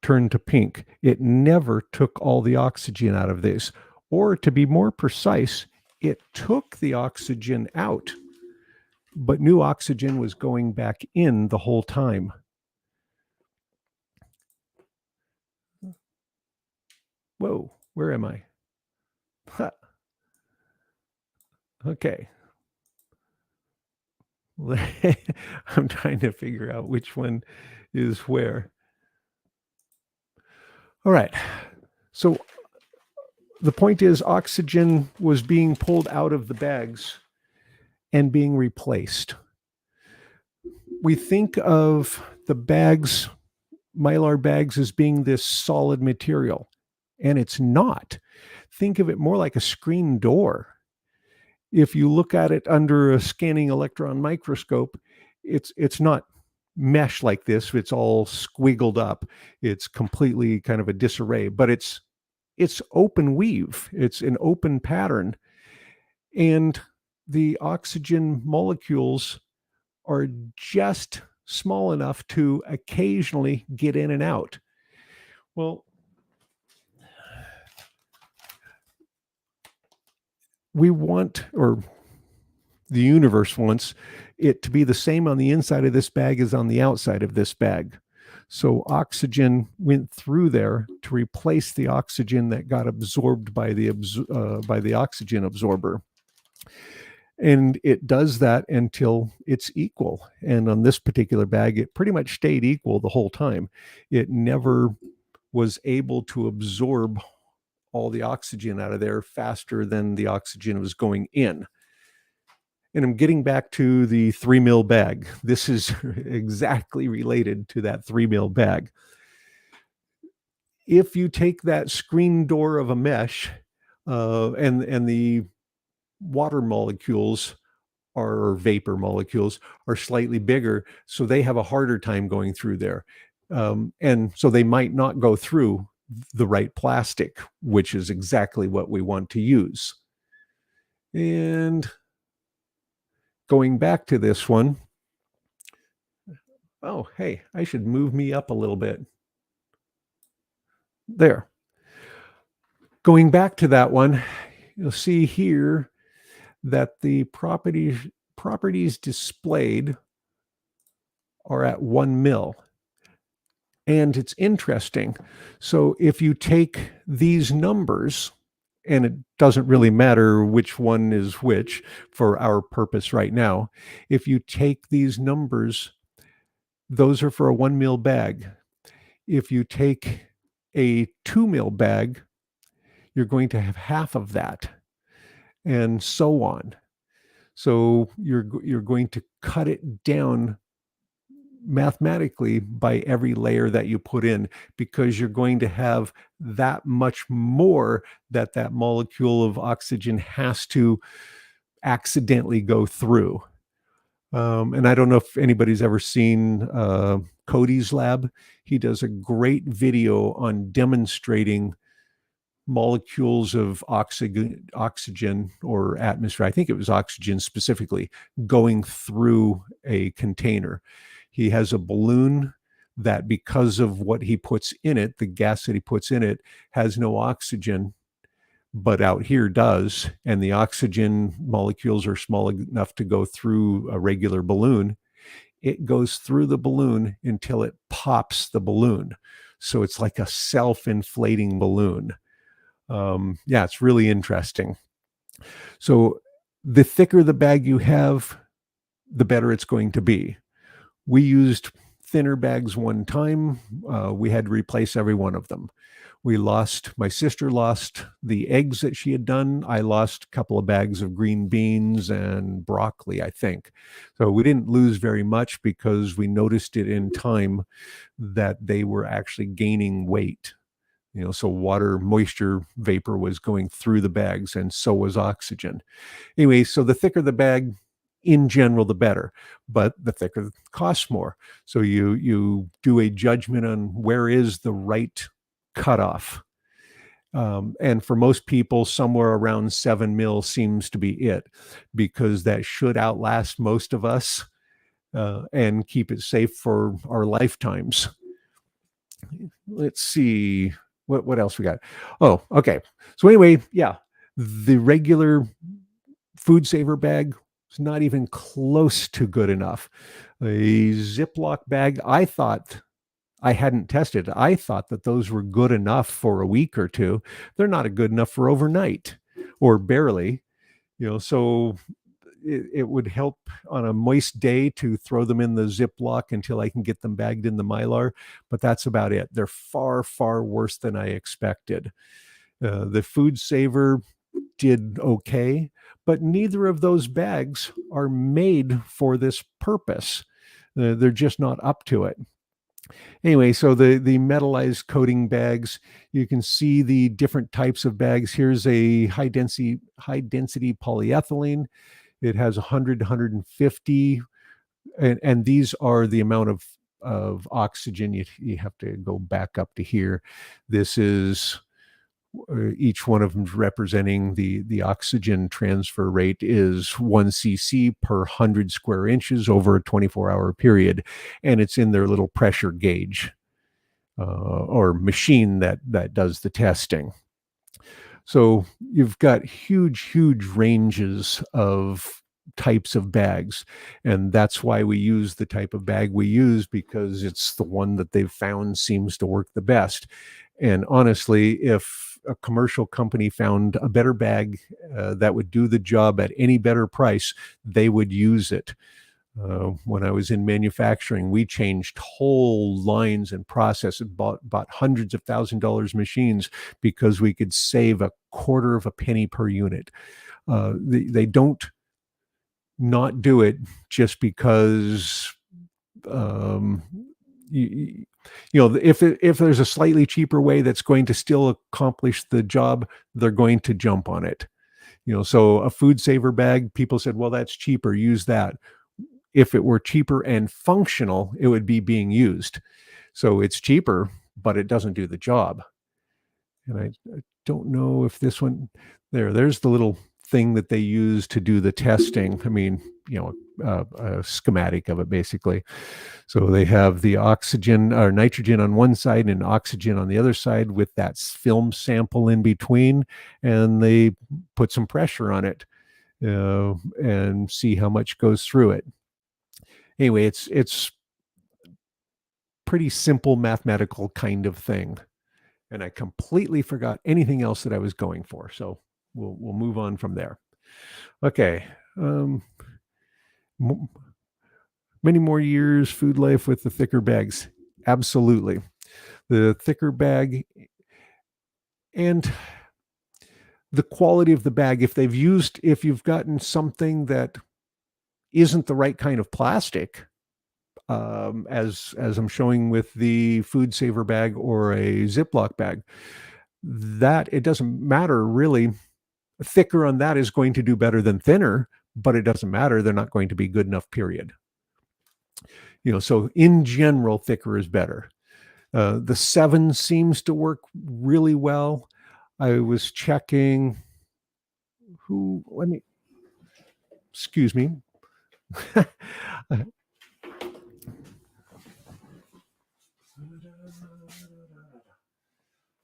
turned to pink. It never took all the oxygen out of this, or to be more precise, it took the oxygen out, but new oxygen was going back in the whole time. Whoa, where am I? Okay. I'm trying to figure out which one is where. All right. So the point is, oxygen was being pulled out of the bags and being replaced. We think of the bags, Mylar bags, as being this solid material, and it's not. Think of it more like a screen door. If you look at it under a scanning electron microscope, it's not mesh like this. It's all squiggled up. It's completely kind of a disarray, but it's open weave. It's an open pattern, and the oxygen molecules are just small enough to occasionally get in and out. Well, we want, or the universe wants, it to be the same on the inside of this bag as on the outside of this bag. So oxygen went through there to replace the oxygen that got absorbed by the oxygen absorber. And it does that until it's equal. And on this particular bag, it pretty much stayed equal the whole time. It never was able to absorb all the oxygen out of there faster than the oxygen was going in. And I'm getting back to the 3 mil bag. This is exactly related to that 3 mil bag. If you take that screen door of a mesh, and the water molecules or vapor molecules are slightly bigger, so they have a harder time going through there. And so they might not go through the right plastic, which is exactly what we want to use. And going back to this one. Oh, hey, I should move me up a little bit. There. Going back to that one, you'll see here that the properties displayed are at 1 mil. And it's interesting. So if you take these numbers, and it doesn't really matter which one is which for our purpose right now, if you take these numbers, those are for a 1 mil bag. If you take a 2 mil bag, you're going to have half of that, and so on. So you're going to cut it down mathematically by every layer that you put in, because you're going to have that much more that molecule of oxygen has to accidentally go through. And I don't know if anybody's ever seen Cody's lab. He does a great video on demonstrating molecules of oxygen or atmosphere. I think it was oxygen specifically going through a container. He has a balloon that, because of what he puts in it, the gas that he puts in it, has no oxygen, but out here does. And the oxygen molecules are small enough to go through a regular balloon. It goes through the balloon until it pops the balloon. So it's like a self-inflating balloon. Yeah, it's really interesting. So the thicker the bag you have, the better it's going to be. We used thinner bags one time. We had to replace every one of them. My sister lost the eggs that she had done. I lost a couple of bags of green beans and broccoli, I think. So we didn't lose very much, because we noticed it in time that they were actually gaining weight. So moisture vapor was going through the bags, and so was oxygen. Anyway, so the thicker the bag, in general, the better, but the thicker costs more. So you do a judgment on where is the right cutoff. And for most people, somewhere around 7 mil seems to be it, because that should outlast most of us and keep it safe for our lifetimes. Let's see. What else we got? Oh, okay. So anyway, yeah, the regular food saver bag is not even close to good enough. A Ziploc bag, I thought, I hadn't tested. I thought that those were good enough for a week or two. They're not good enough for overnight, or barely. So it would help on a moist day to throw them in the Ziploc until I can get them bagged in the Mylar, but that's about it. They're far, far worse than I expected. The food saver did okay, but neither of those bags are made for this purpose. They're just not up to it. Anyway, so the metallized coating bags, you can see the different types of bags. Here's a high density polyethylene. It has 100 to 150, and these are the amount of oxygen. You have to go back up to here. This is each one of them representing the oxygen transfer rate is 1 cc per 100 square inches over a 24-hour period, and it's in their little pressure gauge or machine that does the testing. So you've got huge ranges of types of bags, and that's why we use the type of bag we use, because it's the one that they've found seems to work the best. And honestly, if a commercial company found a better bag that would do the job at any better price, they would use it. When I was in manufacturing, we changed whole lines and processes, bought hundreds of $1,000 machines, because we could save a quarter of a penny per unit. They don't not do it just because if there's a slightly cheaper way that's going to still accomplish the job, they're going to jump on it. So a food saver bag, people said, well, that's cheaper, use that. If it were cheaper and functional, it would be being used. So it's cheaper, but it doesn't do the job. And I don't know if this one, there's the little thing that they use to do the testing. I mean, a schematic of it basically. So they have the oxygen or nitrogen on one side and oxygen on the other side with that film sample in between, and they put some pressure on it and see how much goes through it. Anyway, it's pretty simple mathematical kind of thing, and I completely forgot anything else that I was going for. So we'll move on from there. Okay. Many more years food life with the thicker bags. Absolutely. The thicker bag and the quality of the bag, if you've gotten something that isn't the right kind of plastic, as I'm showing with the Food Saver bag or a Ziploc bag, that it doesn't matter really. Thicker on that is going to do better than thinner, but it doesn't matter. They're not going to be good enough, period. So in general, thicker is better. The 7 seems to work really well. I was checking excuse me.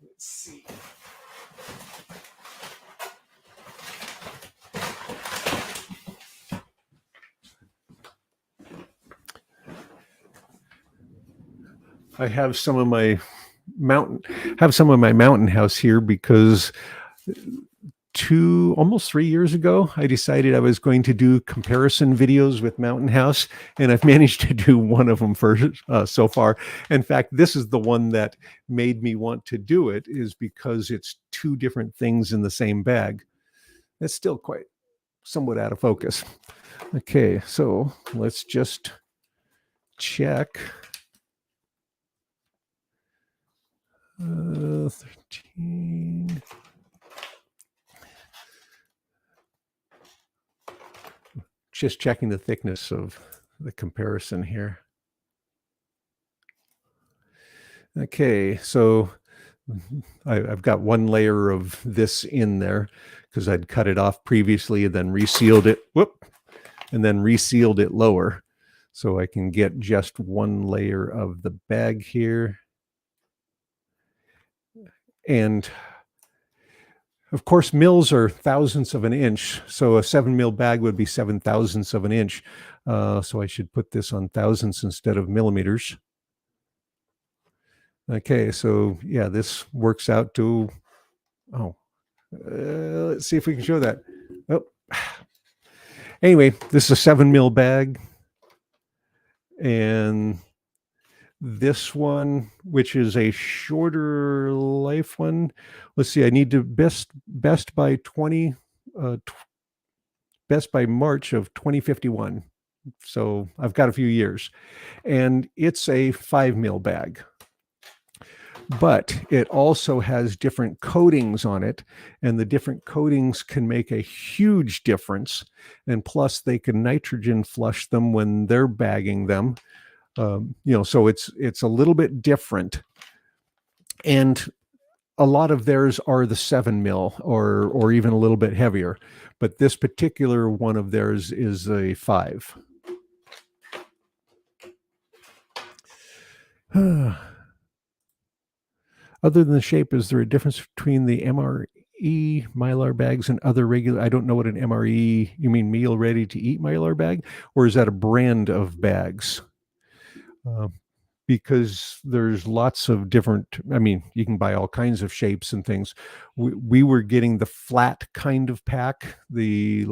Let's see. I have some of my mountain house here because almost 3 years ago, I decided I was going to do comparison videos with Mountain House, and I've managed to do one of them so far. In fact, this is the one that made me want to do it, is because it's 2 different things in the same bag. It's still quite somewhat out of focus. Okay, so let's just check. 13. Just checking the thickness of the comparison here. Okay, so I've got 1 layer of this in there because I'd cut it off previously and then resealed it. And then resealed it lower, so I can get just 1 layer of the bag here. And of course, mils are thousandths of an inch, so a 7 mil bag would be 7 thousandths of an inch. So I should put this on thousandths instead of millimeters. Okay, so yeah, this works out to, let's see if we can show that. Oh, anyway, this is a 7 mil bag, and this one, which is a shorter life one, let's see, I need to best by March of 2051. So I've got a few years, and it's a 5 mil bag, but it also has different coatings on it, and the different coatings can make a huge difference. And plus they can nitrogen flush them when they're bagging them. So it's a little bit different, and a lot of theirs are the 7 mil or even a little bit heavier, but this particular one of theirs is a 5. Other than the shape, is there a difference between the MRE Mylar bags and other regular? I don't know what an MRE, you mean meal ready to eat Mylar bag, or is that a brand of bags? Because there's lots of different, you can buy all kinds of shapes and things. We were getting the flat kind of pack, the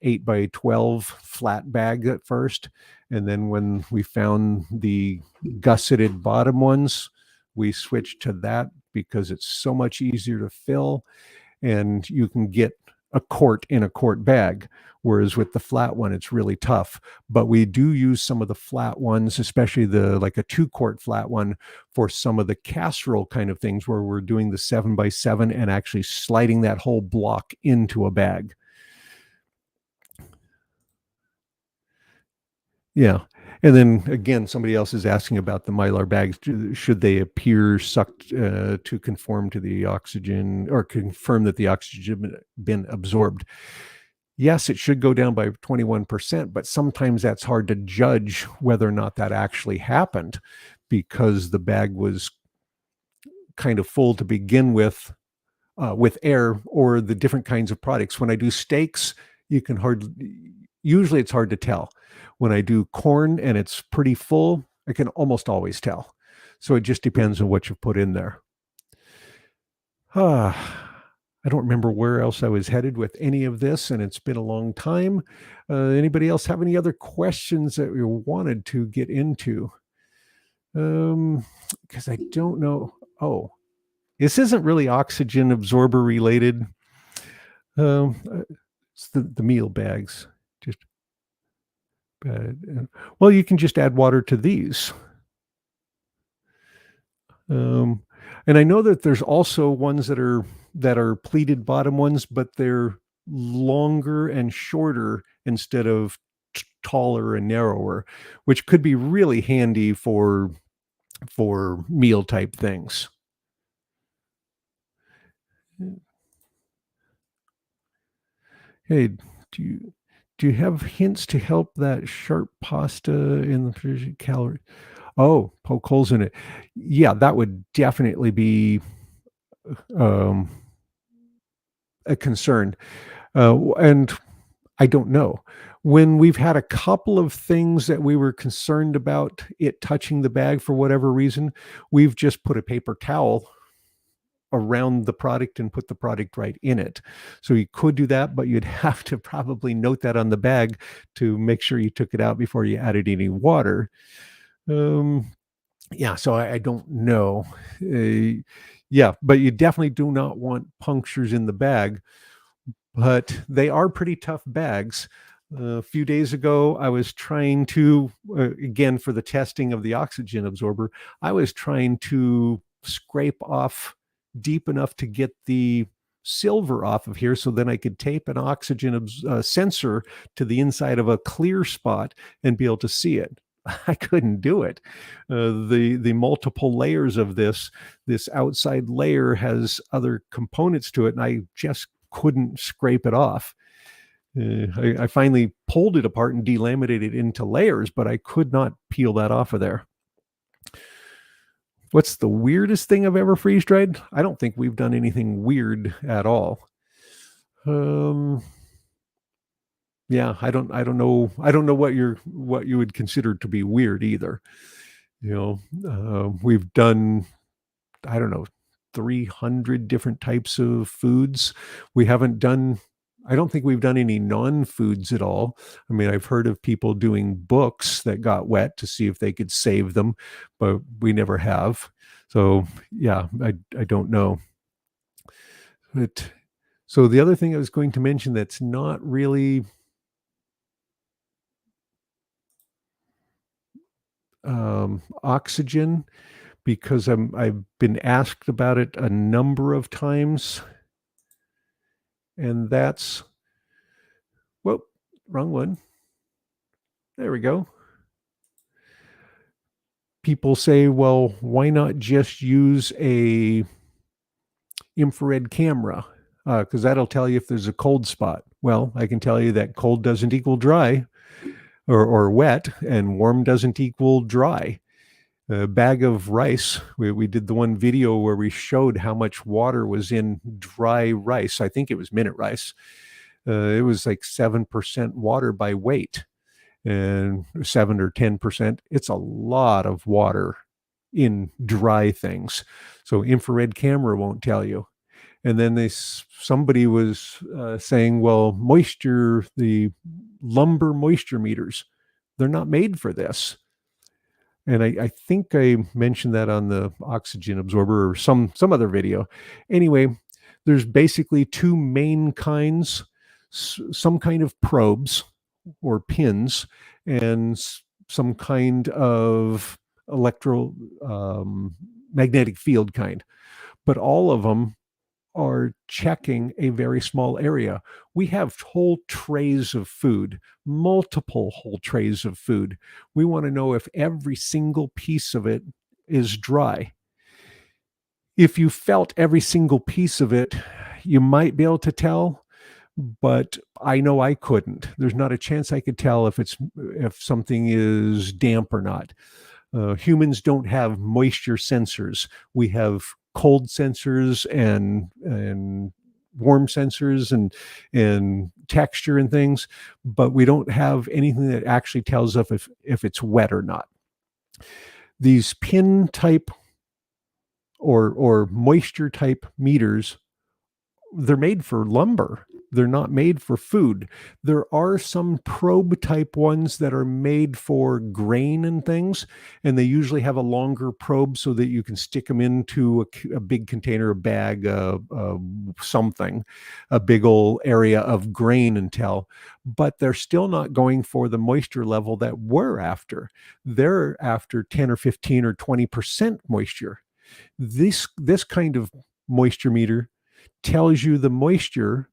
8x12 flat bag at first. And then when we found the gusseted bottom ones, we switched to that because it's so much easier to fill, and you can get a quart in a quart bag, whereas with the flat one, it's really tough. But we do use some of the flat ones, especially like a 2-quart flat one, for some of the casserole kind of things where we're doing the 7x7 and actually sliding that whole block into a bag. Yeah. And then again, somebody else is asking about the Mylar bags. Should they appear sucked to conform to the oxygen, or confirm that the oxygen been absorbed? Yes, it should go down by 21%, but sometimes that's hard to judge whether or not that actually happened because the bag was kind of full to begin with air or the different kinds of products. When I do steaks, you can usually it's hard to tell. When I do corn and it's pretty full, I can almost always tell. So it just depends on what you put in there. I don't remember where else I was headed with any of this, and it's been a long time. Anybody else have any other questions that you wanted to get into? Because I don't know. Oh, this isn't really oxygen absorber related. It's the meal bags. Just well, you can just add water to these. And I know that there's also ones that are pleated bottom ones, but they're longer and shorter instead of taller and narrower, which could be really handy for meal type things. Hey, do you have hints to help that sharp pasta in the calorie? Oh, poke holes in it. Yeah, that would definitely be um, a concern. And I don't know. When we've had a couple of things that we were concerned about it touching the bag for whatever reason, we've just put a paper towel around the product and put the product right in it. So you could do that, but you'd have to probably note that on the bag to make sure you took it out before you added any water. Um, yeah, so I don't know. Yeah, but you definitely do not want punctures in the bag, but they are pretty tough bags. A few days ago, I was trying to, again, for the testing of the oxygen absorber, I was trying to scrape off deep enough to get the silver off of here so then I could tape an oxygen sensor to the inside of a clear spot and be able to see it. I couldn't do it. The multiple layers of this outside layer has other components to it, and I just couldn't scrape it off. I finally pulled it apart and delaminated it into layers, but I could not peel that off of there. What's the weirdest thing I've ever freeze dried? I don't think we've done anything weird at all. Yeah, I don't know what you would consider to be weird either. We've done, I don't know, 300 different types of foods. We haven't done, I don't think we've done any non-foods at all. I mean, I've heard of people doing books that got wet to see if they could save them, but we never have. So yeah, I don't know. But so the other thing I was going to mention that's not really oxygen, because I've been asked about it a number of times, and that's, whoa, wrong one. There we go. People say, well, why not just use a infrared camera? Because that'll tell you if there's a cold spot. Well, I can tell you that cold doesn't equal dry or wet, and warm doesn't equal dry. A bag of rice, we did the one video where we showed how much water was in dry rice. I think it was minute rice. It was like 7% water by weight, and 7 or 10%. It's a lot of water in dry things. So infrared camera won't tell you. And then somebody was saying, well, the lumber moisture meters, they're not made for this. And I think I mentioned that on the oxygen absorber or some other video. Anyway, there's basically two main kinds, some kind of probes or pins, and some kind of magnetic field kind. But all of them are checking a very small area. We have whole trays of food, multiple whole trays of food. We want to know if every single piece of it is dry. If you felt every single piece of it, you might be able to tell, but I know I couldn't. There's not a chance I could tell if something is damp or not. Humans don't have moisture sensors. We have cold sensors and warm sensors and texture and things, but we don't have anything that actually tells us if it's wet or not. These pin type or moisture type meters, they're made for lumber. They're not made for food. There are some probe type ones that are made for grain and things, and they usually have a longer probe so that you can stick them into a big container, a bag, something, a big old area of grain and tell. But they're still not going for the moisture level that we're after. They're after 10 or 15 or 20% moisture. This kind of moisture meter tells you the moisture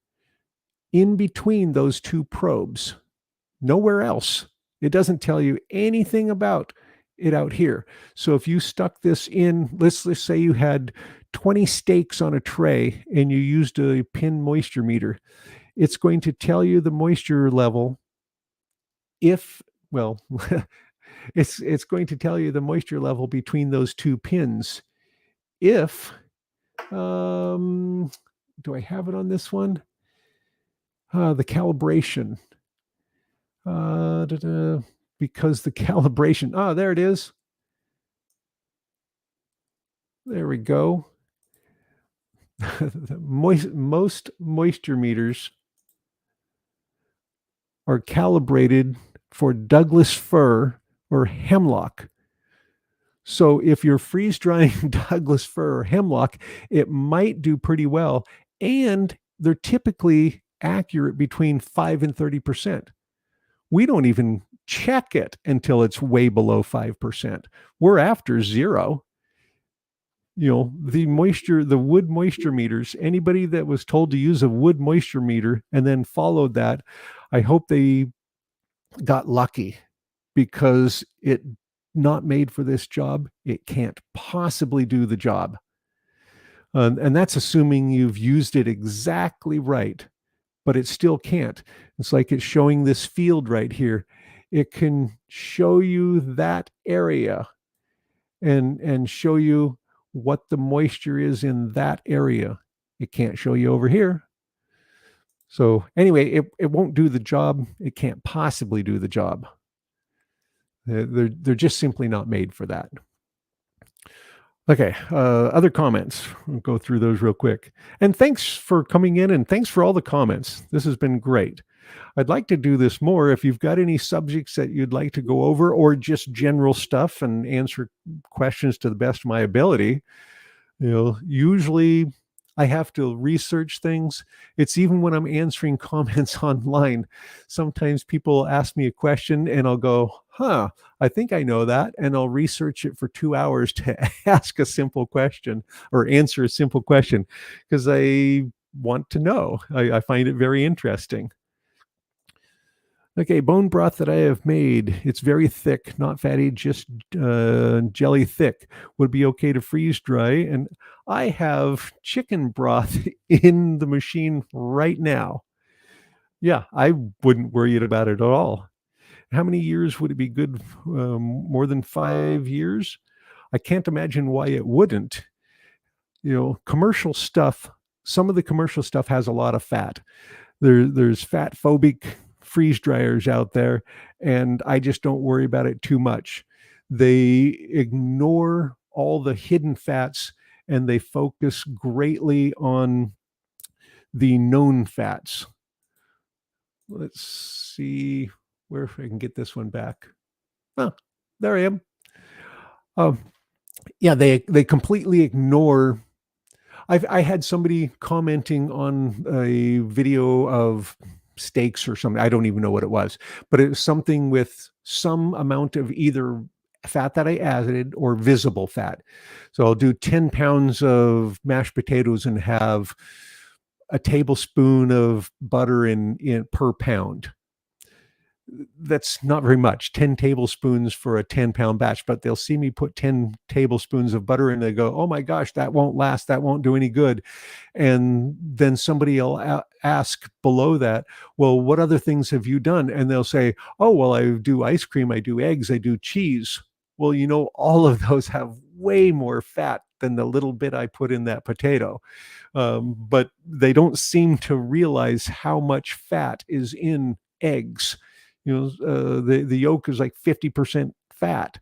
in between those two probes, nowhere else. It doesn't tell you anything about it out here. So if you stuck this in, let's say you had 20 steaks on a tray and you used a pin moisture meter, it's going to tell you the moisture level if, well, it's going to tell you the moisture level between those two pins if, do I have it on this one? The calibration. Because the calibration, there it is. There we go. Most moisture meters are calibrated for Douglas fir or hemlock. So if you're freeze drying Douglas fir or hemlock, it might do pretty well. And they're typically accurate between 5 and 30%. We don't even check it until it's way below 5%. We're after 0. The wood moisture meters, anybody that was told to use a wood moisture meter and then followed that, I hope they got lucky, because it not made for this job. It can't possibly do the job. And that's assuming you've used it exactly right, but it still can't. It's like it's showing this field right here. It can show you that area and show you what the moisture is in that area. It can't show you over here. So anyway, it won't do the job. It can't possibly do the job. They're just simply not made for that. Okay, other comments. We'll go through those real quick. And thanks for coming in, and thanks for all the comments. This has been great. I'd like to do this more. If you've got any subjects that you'd like to go over, or just general stuff and answer questions to the best of my ability, usually I have to research things. It's even when I'm answering comments online. Sometimes people ask me a question and I'll go, I think I know that. And I'll research it for 2 hours to ask a simple question or answer a simple question, because I want to know. I find it very interesting. Okay, bone broth that I have made. It's very thick, not fatty, just jelly thick. Would be okay to freeze dry. And I have chicken broth in the machine right now. Yeah, I wouldn't worry about it at all. How many years would it be good? More than 5 years? I can't imagine why it wouldn't. Commercial stuff, some of the commercial stuff has a lot of fat. There's fat phobic freeze dryers out there, and I just don't worry about it too much. They ignore all the hidden fats and they focus greatly on the known fats. Let's see where if I can get this one back. There I am. Yeah, they completely ignore. I had somebody commenting on a video of steaks or something. I don't even know what it was, but it was something with some amount of either fat that I added or visible fat. So I'll do 10 pounds of mashed potatoes and have a tablespoon of butter in per pound. that's not very much, 10 tablespoons for a 10-pound batch, but they'll see me put 10 tablespoons of butter and they go, oh my gosh, that won't last. That won't do any good. And then somebody will ask below that, well, what other things have you done? And they'll say, oh, well, I do ice cream, I do eggs, I do cheese. Well, all of those have way more fat than the little bit I put in that potato. But they don't seem to realize how much fat is in eggs. The yolk is like 50% fat.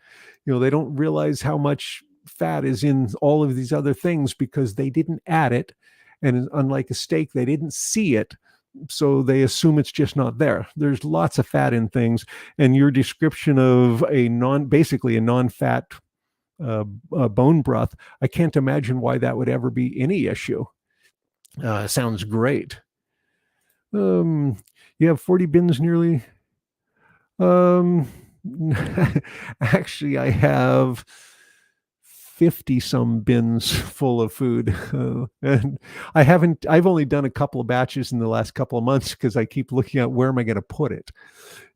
They don't realize how much fat is in all of these other things because they didn't add it. And unlike a steak, they didn't see it. So they assume it's just not there. There's lots of fat in things. And your description of basically a non-fat bone broth, I can't imagine why that would ever be any issue. Sounds great. You have 40 bins nearly. Actually, I have 50 some bins full of food. And I've only done a couple of batches in the last couple of months because I keep looking at where am I going to put it.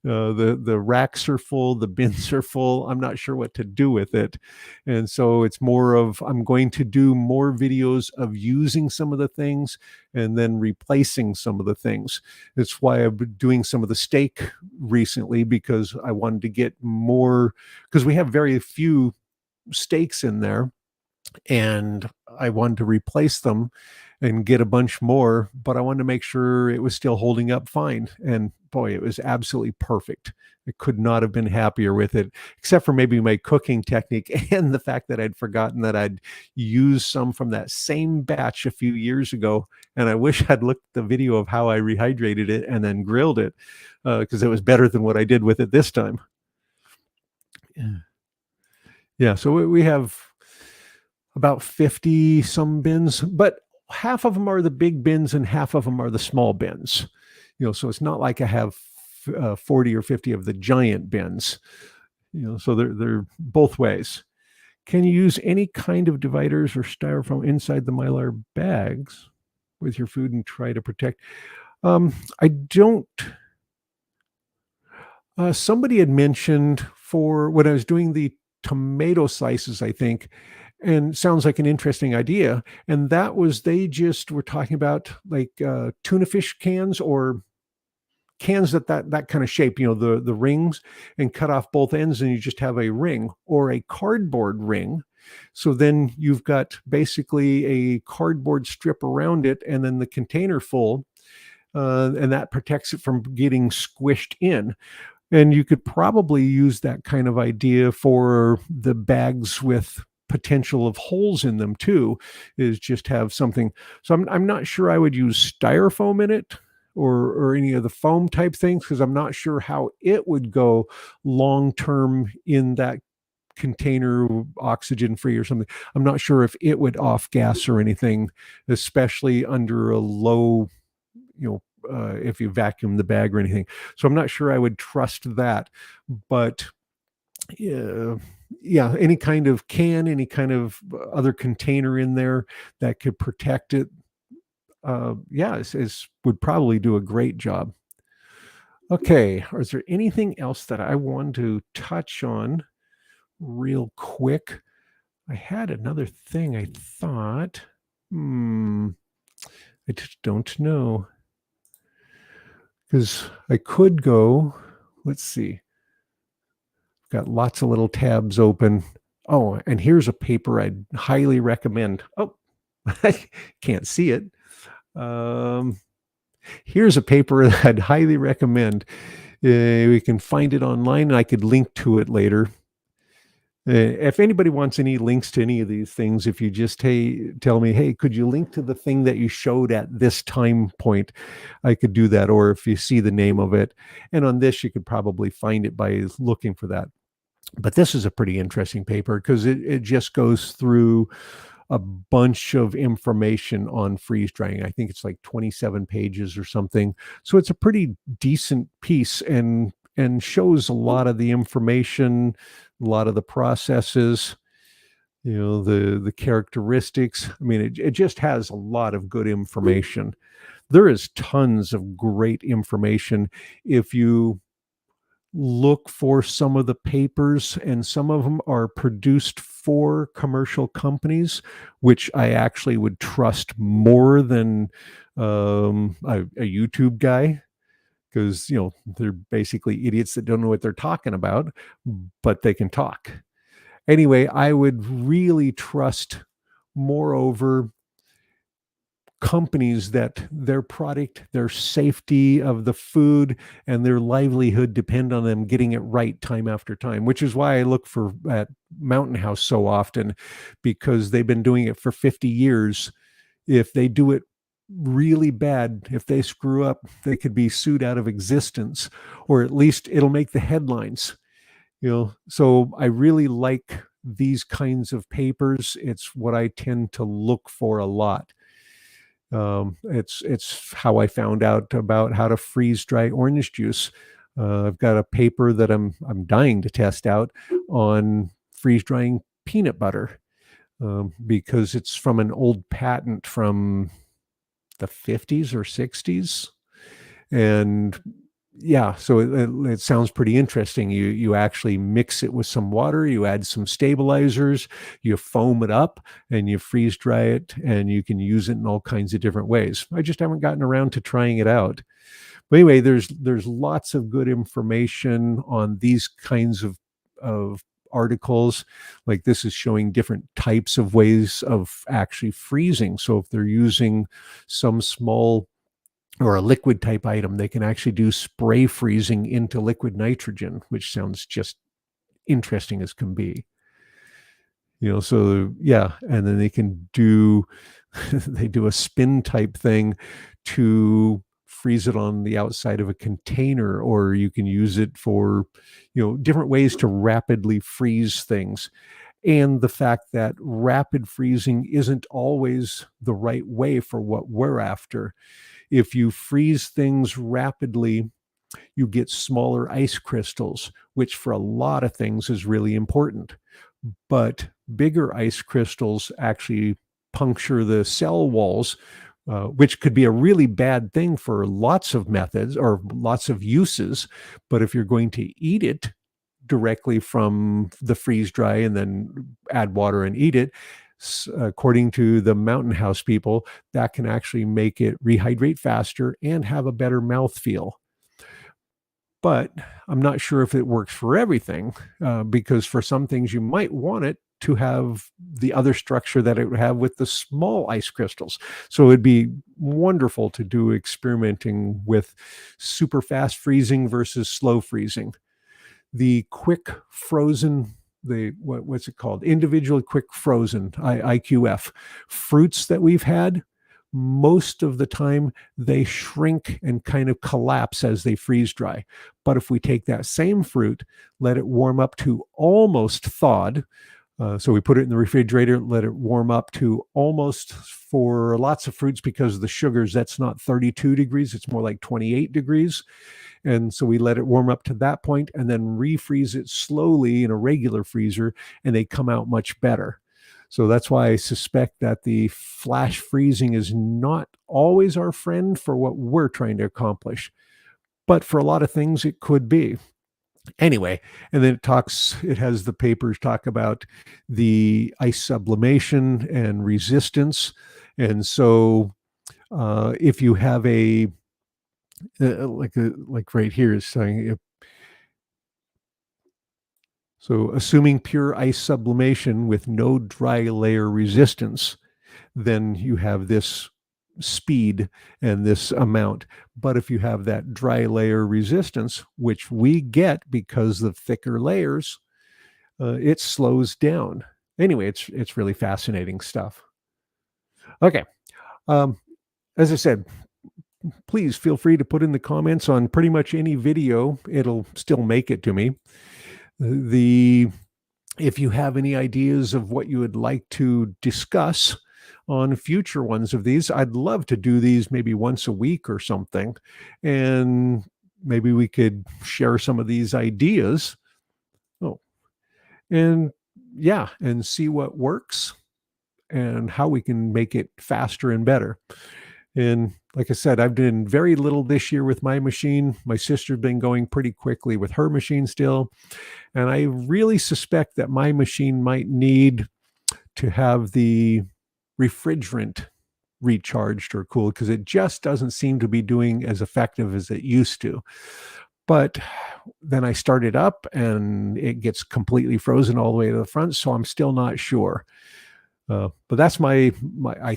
The racks are full, the bins are full. I'm not sure what to do with it. And so it's more of, I'm going to do more videos of using some of the things and then replacing some of the things. That's why I've been doing some of the steak recently, because I wanted to get more, because we have very few steaks in there, and I wanted to replace them and get a bunch more, but I wanted to make sure it was still holding up fine. And boy, it was absolutely perfect. I could not have been happier with it, except for maybe my cooking technique and the fact that I'd forgotten that I'd used some from that same batch a few years ago. And I wish I'd looked at the video of how I rehydrated it and then grilled it, because it was better than what I did with it this time. Yeah, so we have about 50 some bins, but half of them are the big bins and half of them are the small bins. So it's not like I have 40 or 50 of the giant bins. So they're both ways. Can you use any kind of dividers or styrofoam inside the Mylar bags with your food and try to protect? I don't. Somebody had mentioned for when I was doing the tomato slices, I think, and sounds like an interesting idea. And that was, they just were talking about like tuna fish cans or cans that kind of shape, the rings, and cut off both ends and you just have a ring or a cardboard ring. So then you've got basically a cardboard strip around it and then the container full, and that protects it from getting squished in. And you could probably use that kind of idea for the bags with potential of holes in them too, is just have something. So I'm not sure I would use styrofoam in it or any of the foam type things, because I'm not sure how it would go long term in that container, oxygen free or something. I'm not sure if it would off gas or anything, especially under a low, if you vacuum the bag or anything. So I'm not sure I would trust that. But yeah, any kind of can, any kind of other container in there that could protect it, would probably do a great job. Okay, is there anything else that I want to touch on real quick? I had another thing I thought. I just don't know. Because I could go, let's see. Got lots of little tabs open. Oh, and here's a paper I'd highly recommend. Oh, I can't see it. Here's a paper that I'd highly recommend. We can find it online, and I could link to it later. If anybody wants any links to any of these things, if you just tell me, hey, could you link to the thing that you showed at this time point, I could do that. Or if you see the name of it, and on this, you could probably find it by looking for that. But this is a pretty interesting paper because it just goes through a bunch of information on freeze drying. I think it's like 27 pages or something. So it's a pretty decent piece and shows a lot of the information, a lot of the processes, the characteristics. I mean, it just has a lot of good information. There is tons of great information if you look for some of the papers, and some of them are produced for commercial companies, which I actually would trust more than a YouTube guy, because they're basically idiots that don't know what they're talking about, but they can talk. Anyway, I would really trust, moreover, companies that their product, their safety of the food, and their livelihood depend on them getting it right time after time, which is why I look for at Mountain House so often, because they've been doing it for 50 years. If they do it really bad, if they screw up, they could be sued out of existence, or at least it'll make the headlines. So I really like these kinds of papers. It's what I tend to look for a lot. It's how I found out about how to freeze dry orange juice. I've got a paper that I'm dying to test out on freeze drying peanut butter, because it's from an old patent from the 50s or 60s. And yeah, so it sounds pretty interesting. You actually mix it with some water, you add some stabilizers, you foam it up, and you freeze dry it, and you can use it in all kinds of different ways. I just haven't gotten around to trying it out. But anyway, there's lots of good information on these kinds of articles. Like, this is showing different types of ways of actually freezing. So if they're using some small or a liquid type item, they can actually do spray freezing into liquid nitrogen, which sounds just interesting as can be. So yeah, and then they can do they do a spin type thing to freeze it on the outside of a container, or you can use it for different ways to rapidly freeze things. And the fact that rapid freezing isn't always the right way for what we're after. If you freeze things rapidly, you get smaller ice crystals, which for a lot of things is really important. But bigger ice crystals actually puncture the cell walls, which could be a really bad thing for lots of methods or lots of uses. But if you're going to eat it directly from the freeze dry and then add water and eat it, according to the Mountain House people, that can actually make it rehydrate faster and have a better mouthfeel. But I'm not sure if it works for everything, because for some things you might want it to have the other structure that it would have with the small ice crystals. So it'd be wonderful to do experimenting with super fast freezing versus slow freezing. The quick frozen, what's it called? Individually quick frozen, IQF fruits that we've had, most of the time they shrink and kind of collapse as they freeze dry. But if we take that same fruit, let it warm up to almost thawed, so we put it in the refrigerator, let it warm up to almost, for lots of fruits, because of the sugars, that's not 32 degrees, it's more like 28 degrees. And so we let it warm up to that point and then refreeze it slowly in a regular freezer, and they come out much better. So that's why I suspect that the flash freezing is not always our friend for what we're trying to accomplish. But for a lot of things, it could be. Anyway, and then it has the papers talk about the ice sublimation and resistance. And so if you have like right here is saying, so assuming pure ice sublimation with no dry layer resistance, then you have this speed and this amount. But if you have that dry layer resistance, which we get because of thicker layers, it slows down. Anyway, it's really fascinating stuff. Okay. As I said, please feel free to put in the comments on pretty much any video. It'll still make it to me. If you have any ideas of what you would like to discuss on future ones of these, I'd love to do these maybe once a week or something, and maybe we could share some of these ideas. And yeah, and see what works and how we can make it faster and better. And like I said, I've done very little this year with my machine. My sister's been going pretty quickly with her machine still. And I really suspect that my machine might need to have the refrigerant recharged or cooled because it just doesn't seem to be doing as effective as it used to. But then I start it up and it gets completely frozen all the way to the front, so I'm still not sure. But that's I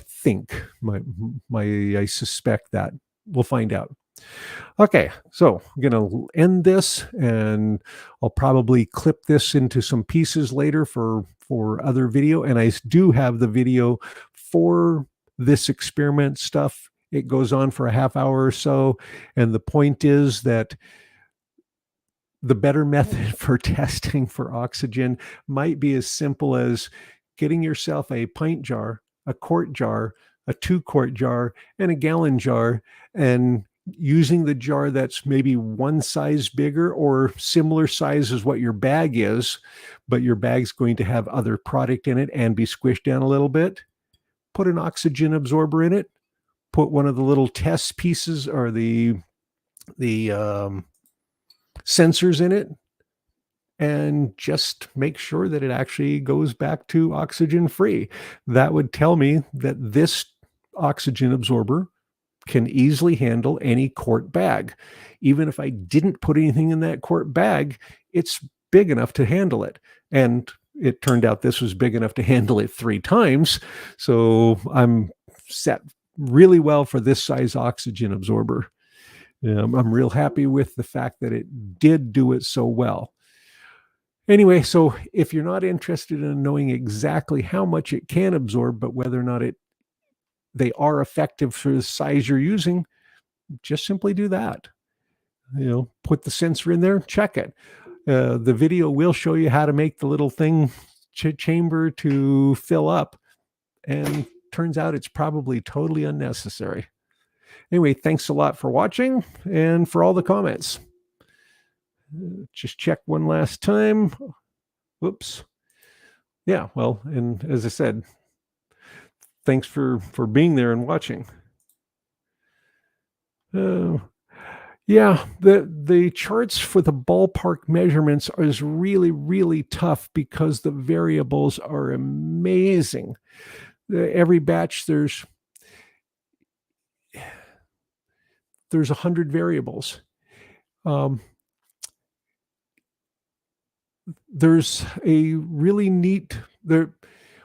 think I suspect that we'll find out. Okay, so I'm gonna end this, and I'll probably clip this into some pieces later for other video. And I do have the video for this experiment stuff. It goes on for a half hour or so, and the point is that the better method for testing for oxygen might be as simple as getting yourself a pint jar, a quart jar, a 2-quart jar, and a gallon jar, and using the jar that's maybe one size bigger or similar size as what your bag is, but your bag's going to have other product in it and be squished down a little bit. Put an oxygen absorber in it. Put one of the little test pieces or the sensors in it, and just make sure that it actually goes back to oxygen free. That would tell me that this oxygen absorber can easily handle any quart bag. Even if I didn't put anything in that quart bag, it's big enough to handle it. And it turned out this was big enough to handle it 3 times. So I'm set really well for this size oxygen absorber. I'm real happy with the fact that it did do it so well. Anyway, so if you're not interested in knowing exactly how much it can absorb, but whether or not they are effective for the size you're using, just simply do that. Put the sensor in there, check it. The video will show you how to make the little thing chamber to fill up, and turns out it's probably totally unnecessary. Anyway, thanks a lot for watching and for all the comments. Just check one last time. Whoops. Yeah, well, and as I said, thanks for being there and watching. Yeah, the charts for the ballpark measurements is really, really tough because the variables are amazing. Every batch, there's 100 variables. There's a really neat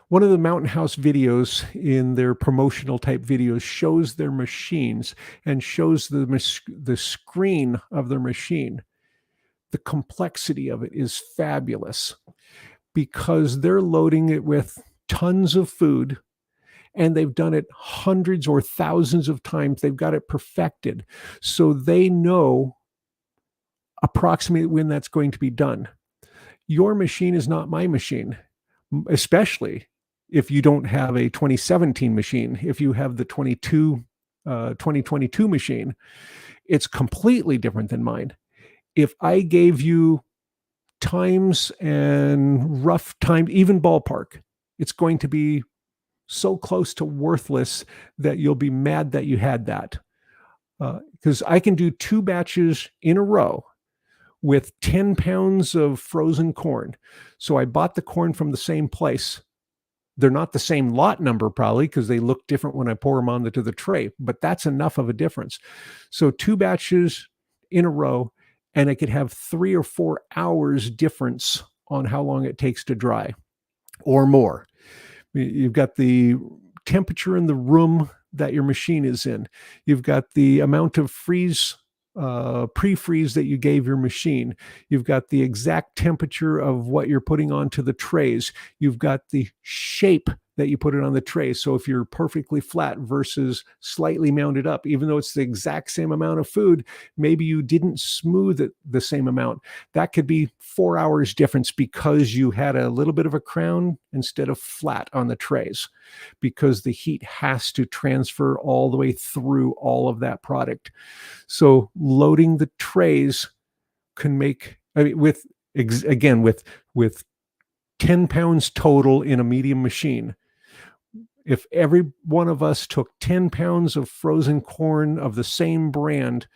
one of the Mountain House videos in their promotional type videos shows their machines and shows the screen of their machine. The complexity of it is fabulous because they're loading it with tons of food, and they've done it hundreds or thousands of times. They've got it perfected. So they know approximately when that's going to be done. Your machine is not my machine, especially if you don't have a 2017 machine. If you have the 2022 machine, it's completely different than mine. If I gave you times and rough time, even ballpark, it's going to be so close to worthless that you'll be mad that you had that. Because I can do 2 batches in a row with 10 pounds of frozen corn. So I bought the corn from the same place. They're not the same lot number probably because they look different when I pour them onto the tray, but that's enough of a difference. So 2 batches in a row, and I could have 3 or 4 hours difference on how long it takes to dry or more. You've got the temperature in the room that your machine is in. You've got the amount of pre-freeze that you gave your machine. You've got the exact temperature of what you're putting onto the trays. You've got the shape that you put it on the tray. So if you're perfectly flat versus slightly mounded up, even though it's the exact same amount of food, maybe you didn't smooth it the same amount. That could be 4 hours difference because you had a little bit of a crown instead of flat on the trays, because the heat has to transfer all the way through all of that product. So loading the trays can make, with 10 pounds total in a medium machine, If every one of us took 10 pounds of frozen corn of the same brand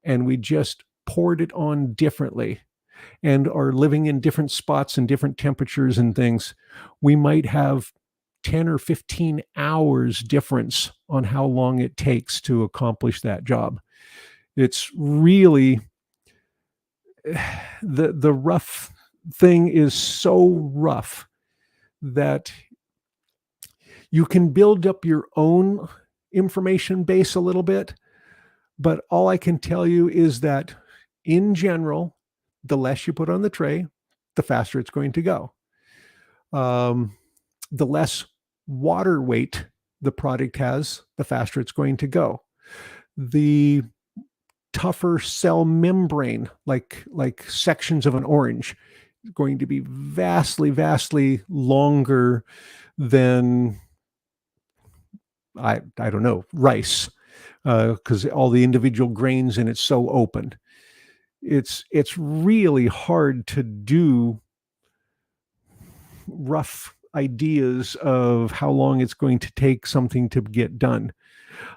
and we just poured it on differently and are living in different spots and different temperatures and things, we might have 10 or 15 hours difference on how long it takes to accomplish that job. It's really the rough thing is so rough that you can build up your own information base a little bit, but all I can tell you is that in general, the less you put on the tray, the faster it's going to go. The less water weight the product has, the faster it's going to go. The tougher cell membrane, like sections of an orange, is going to be vastly, vastly longer than I don't know, rice, because all the individual grains in it's so open. It's really hard to do rough ideas of how long it's going to take something to get done.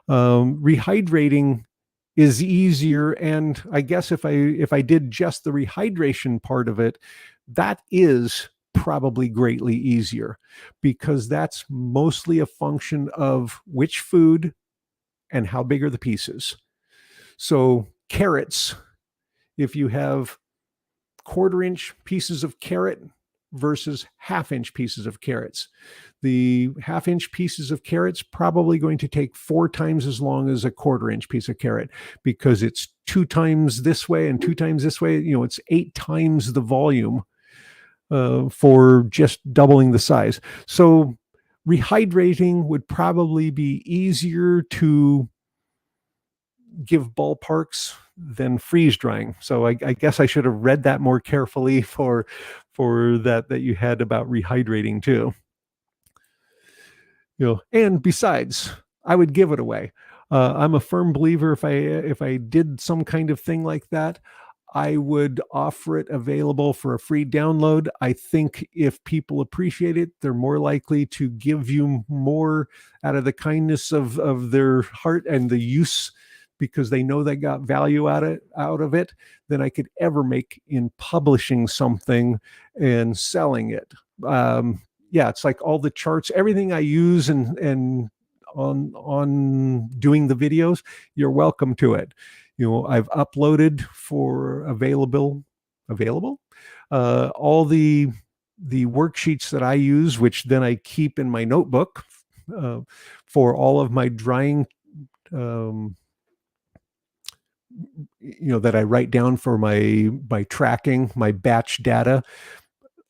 Rehydrating is easier, and I guess if I did just the rehydration part of it, that is probably greatly easier, because that's mostly a function of which food and how big are the pieces. So carrots, if you have 1/4-inch pieces of carrot versus 1/2-inch pieces of carrots, the 1/2-inch pieces of carrots probably going to take 4 times as long as a 1/4-inch piece of carrot, because it's 2 times this way and 2 times this way. It's 8 times the volume for just doubling the size. So rehydrating would probably be easier to give ballparks than freeze drying. So I guess I should have read that more carefully for that you had about rehydrating too. And besides, I would give it away. I'm a firm believer, if I did some kind of thing like that, I would offer it available for a free download. I think if people appreciate it, they're more likely to give you more out of the kindness of their heart and the use, because they know they got value out of it, than I could ever make in publishing something and selling it. Yeah, it's like all the charts, everything I use and on doing the videos, you're welcome to it. I've uploaded for available all the worksheets that I use, which then I keep in my notebook for all of my drying, that I write down for my tracking, my batch data.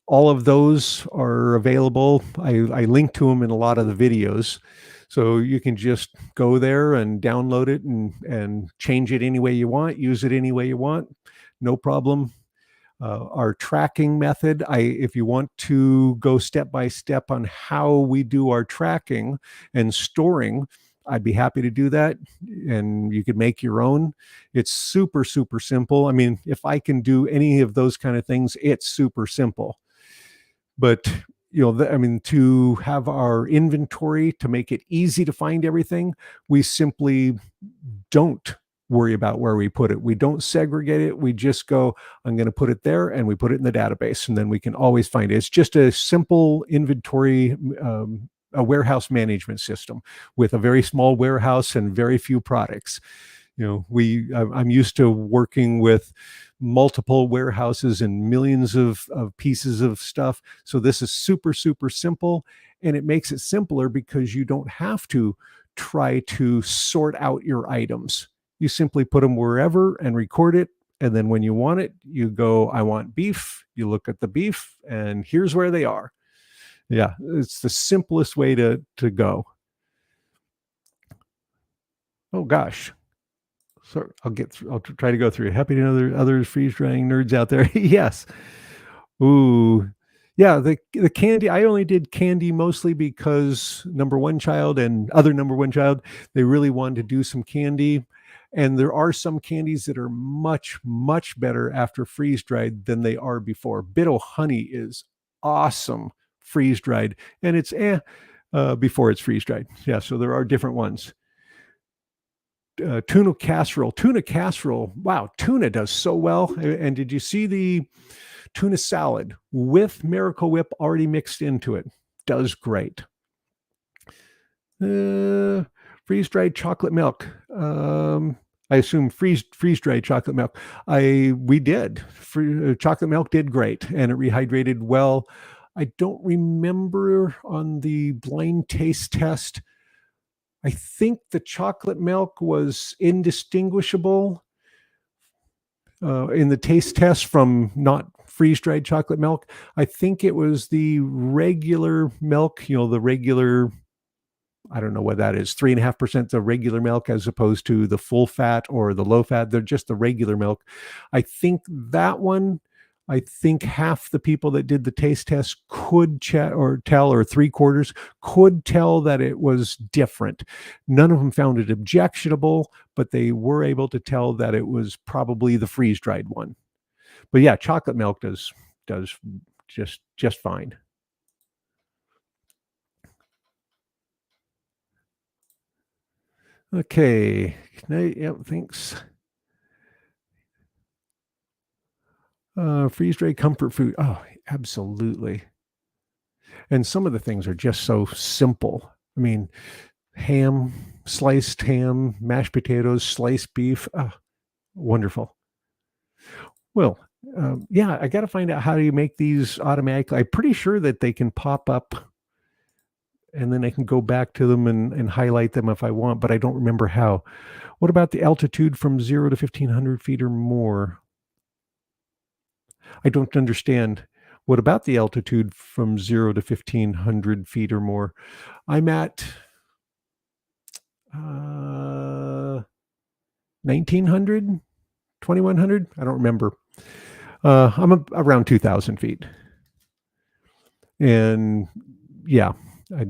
All of those are available. I link to them in a lot of the videos. So you can just go there and download it and change it any way you want, use it any way you want, no problem. Our tracking method, if you want to go step by step on how we do our tracking and storing, I'd be happy to do that, and you could make your own. It's super, super simple. I mean, if I can do any of those kind of things, it's super simple. But to have our inventory, to make it easy to find everything, we simply don't worry about where we put it. We don't segregate it. We just go, I'm going to put it there, and we put it in the database, and then we can always find it. It's just a simple inventory, a warehouse management system with a very small warehouse and very few products. I'm used to working with multiple warehouses and millions of pieces of stuff. So this is super, super simple, and it makes it simpler because you don't have to try to sort out your items. You simply put them wherever and record it. And then when you want it, you go, I want beef. You look at the beef, and here's where they are. Yeah, it's the simplest way to go. Oh gosh. So I'll try to go through. Happy to know other freeze drying nerds out there. Yes. Ooh. Yeah, the candy, I only did candy mostly because number one child, they really wanted to do some candy. And there are some candies that are much, much better after freeze dried than they are before. Bit O' Honey is awesome freeze dried, and it's before it's freeze dried. Yeah, so there are different ones. Tuna casserole. Tuna casserole. Wow, tuna does so well. And did you see the tuna salad with Miracle Whip already mixed into it? Does great. Freeze dried chocolate milk. I assume freeze dried chocolate milk. We did. Chocolate milk did great, and it rehydrated well. I don't remember on the blind taste test. I think the chocolate milk was indistinguishable in the taste test from not freeze-dried chocolate milk. I think it was the regular milk, the regular, I don't know what that is, 3.5% the regular milk as opposed to the full fat or the low fat. They're just the regular milk. I think that one, I think half the people that did the taste test could tell, or 3/4 could tell that it was different. None of them found it objectionable, but they were able to tell that it was probably the freeze-dried one. But yeah, chocolate milk does just fine. Okay. Yep, thanks. Freeze-dried comfort food. Oh, absolutely. And some of the things are just so simple. I mean, ham, sliced ham, mashed potatoes, sliced beef. Oh, wonderful. Well, yeah, I got to find out how do you make these automatically. I'm pretty sure that they can pop up and then I can go back to them and highlight them if I want, but I don't remember how. What about the altitude from 0 to 1,500 feet or more? I don't understand. What about the altitude from 0 to 1,500 feet or more? I'm at 1,900, 2,100. I don't remember. I'm around 2,000 feet. And yeah, I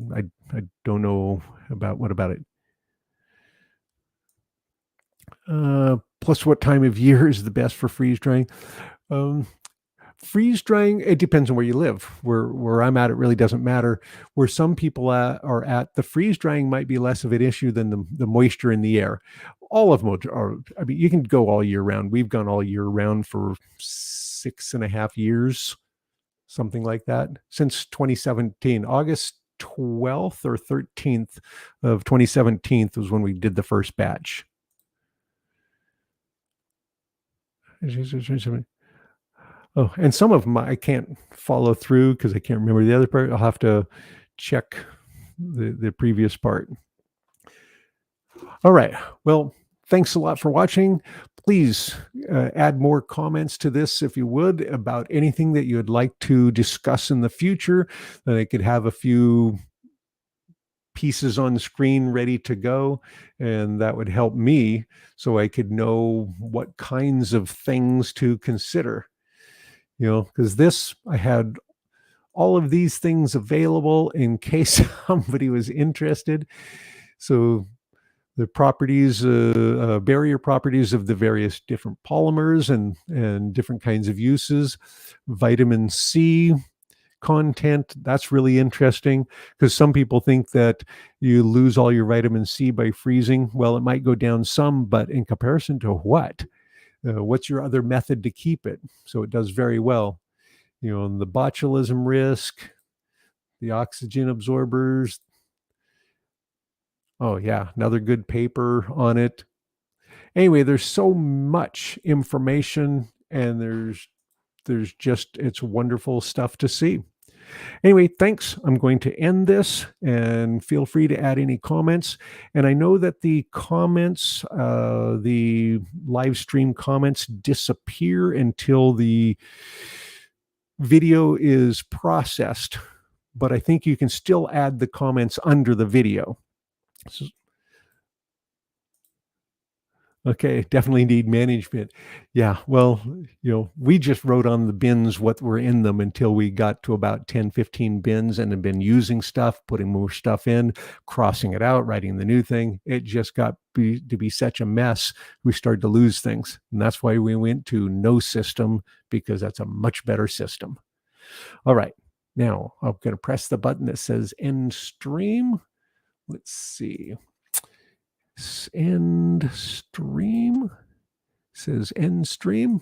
don't know what about it. Plus, what time of year is the best for freeze drying? Freeze drying, it depends on where you live. Where I'm at, it really doesn't matter. Where some people are at, the freeze drying might be less of an issue than the moisture in the air. All of them are, I mean, you can go all year round. We've gone all year round for 6.5 years, something like that, since 2017. August 12th or 13th of 2017 was when we did the first batch. Oh, and some of them I can't follow through because I can't remember the other part. I'll have to check the previous part. All right. Well, thanks a lot for watching. Please add more comments to this if you would about anything that you would like to discuss in the future, that I could have a few pieces on screen ready to go, and that would help me so I could know what kinds of things to consider. Because I had all of these things available in case somebody was interested. So the properties, barrier properties of the various different polymers and different kinds of uses, vitamin C content, that's really interesting because some people think that you lose all your vitamin C by freezing. Well, it might go down some, but in comparison to what? What's your other method to keep it? So it does very well. And the botulism risk, the oxygen absorbers. Oh yeah, another good paper on it. Anyway, there's so much information, and there's just, it's wonderful stuff to see. Anyway, thanks. I'm going to end this, and feel free to add any comments. And I know that the comments, the live stream comments disappear until the video is processed, but I think you can still add the comments under the video. So, okay, definitely need management. Yeah, well, we just wrote on the bins what were in them until we got to about 10, 15 bins and have been using stuff, putting more stuff in, crossing it out, writing the new thing. It just got to be such a mess. We started to lose things. And that's why we went to no system, because that's a much better system. All right. Now I'm going to press the button that says end stream. Let's see. End stream. It says end stream.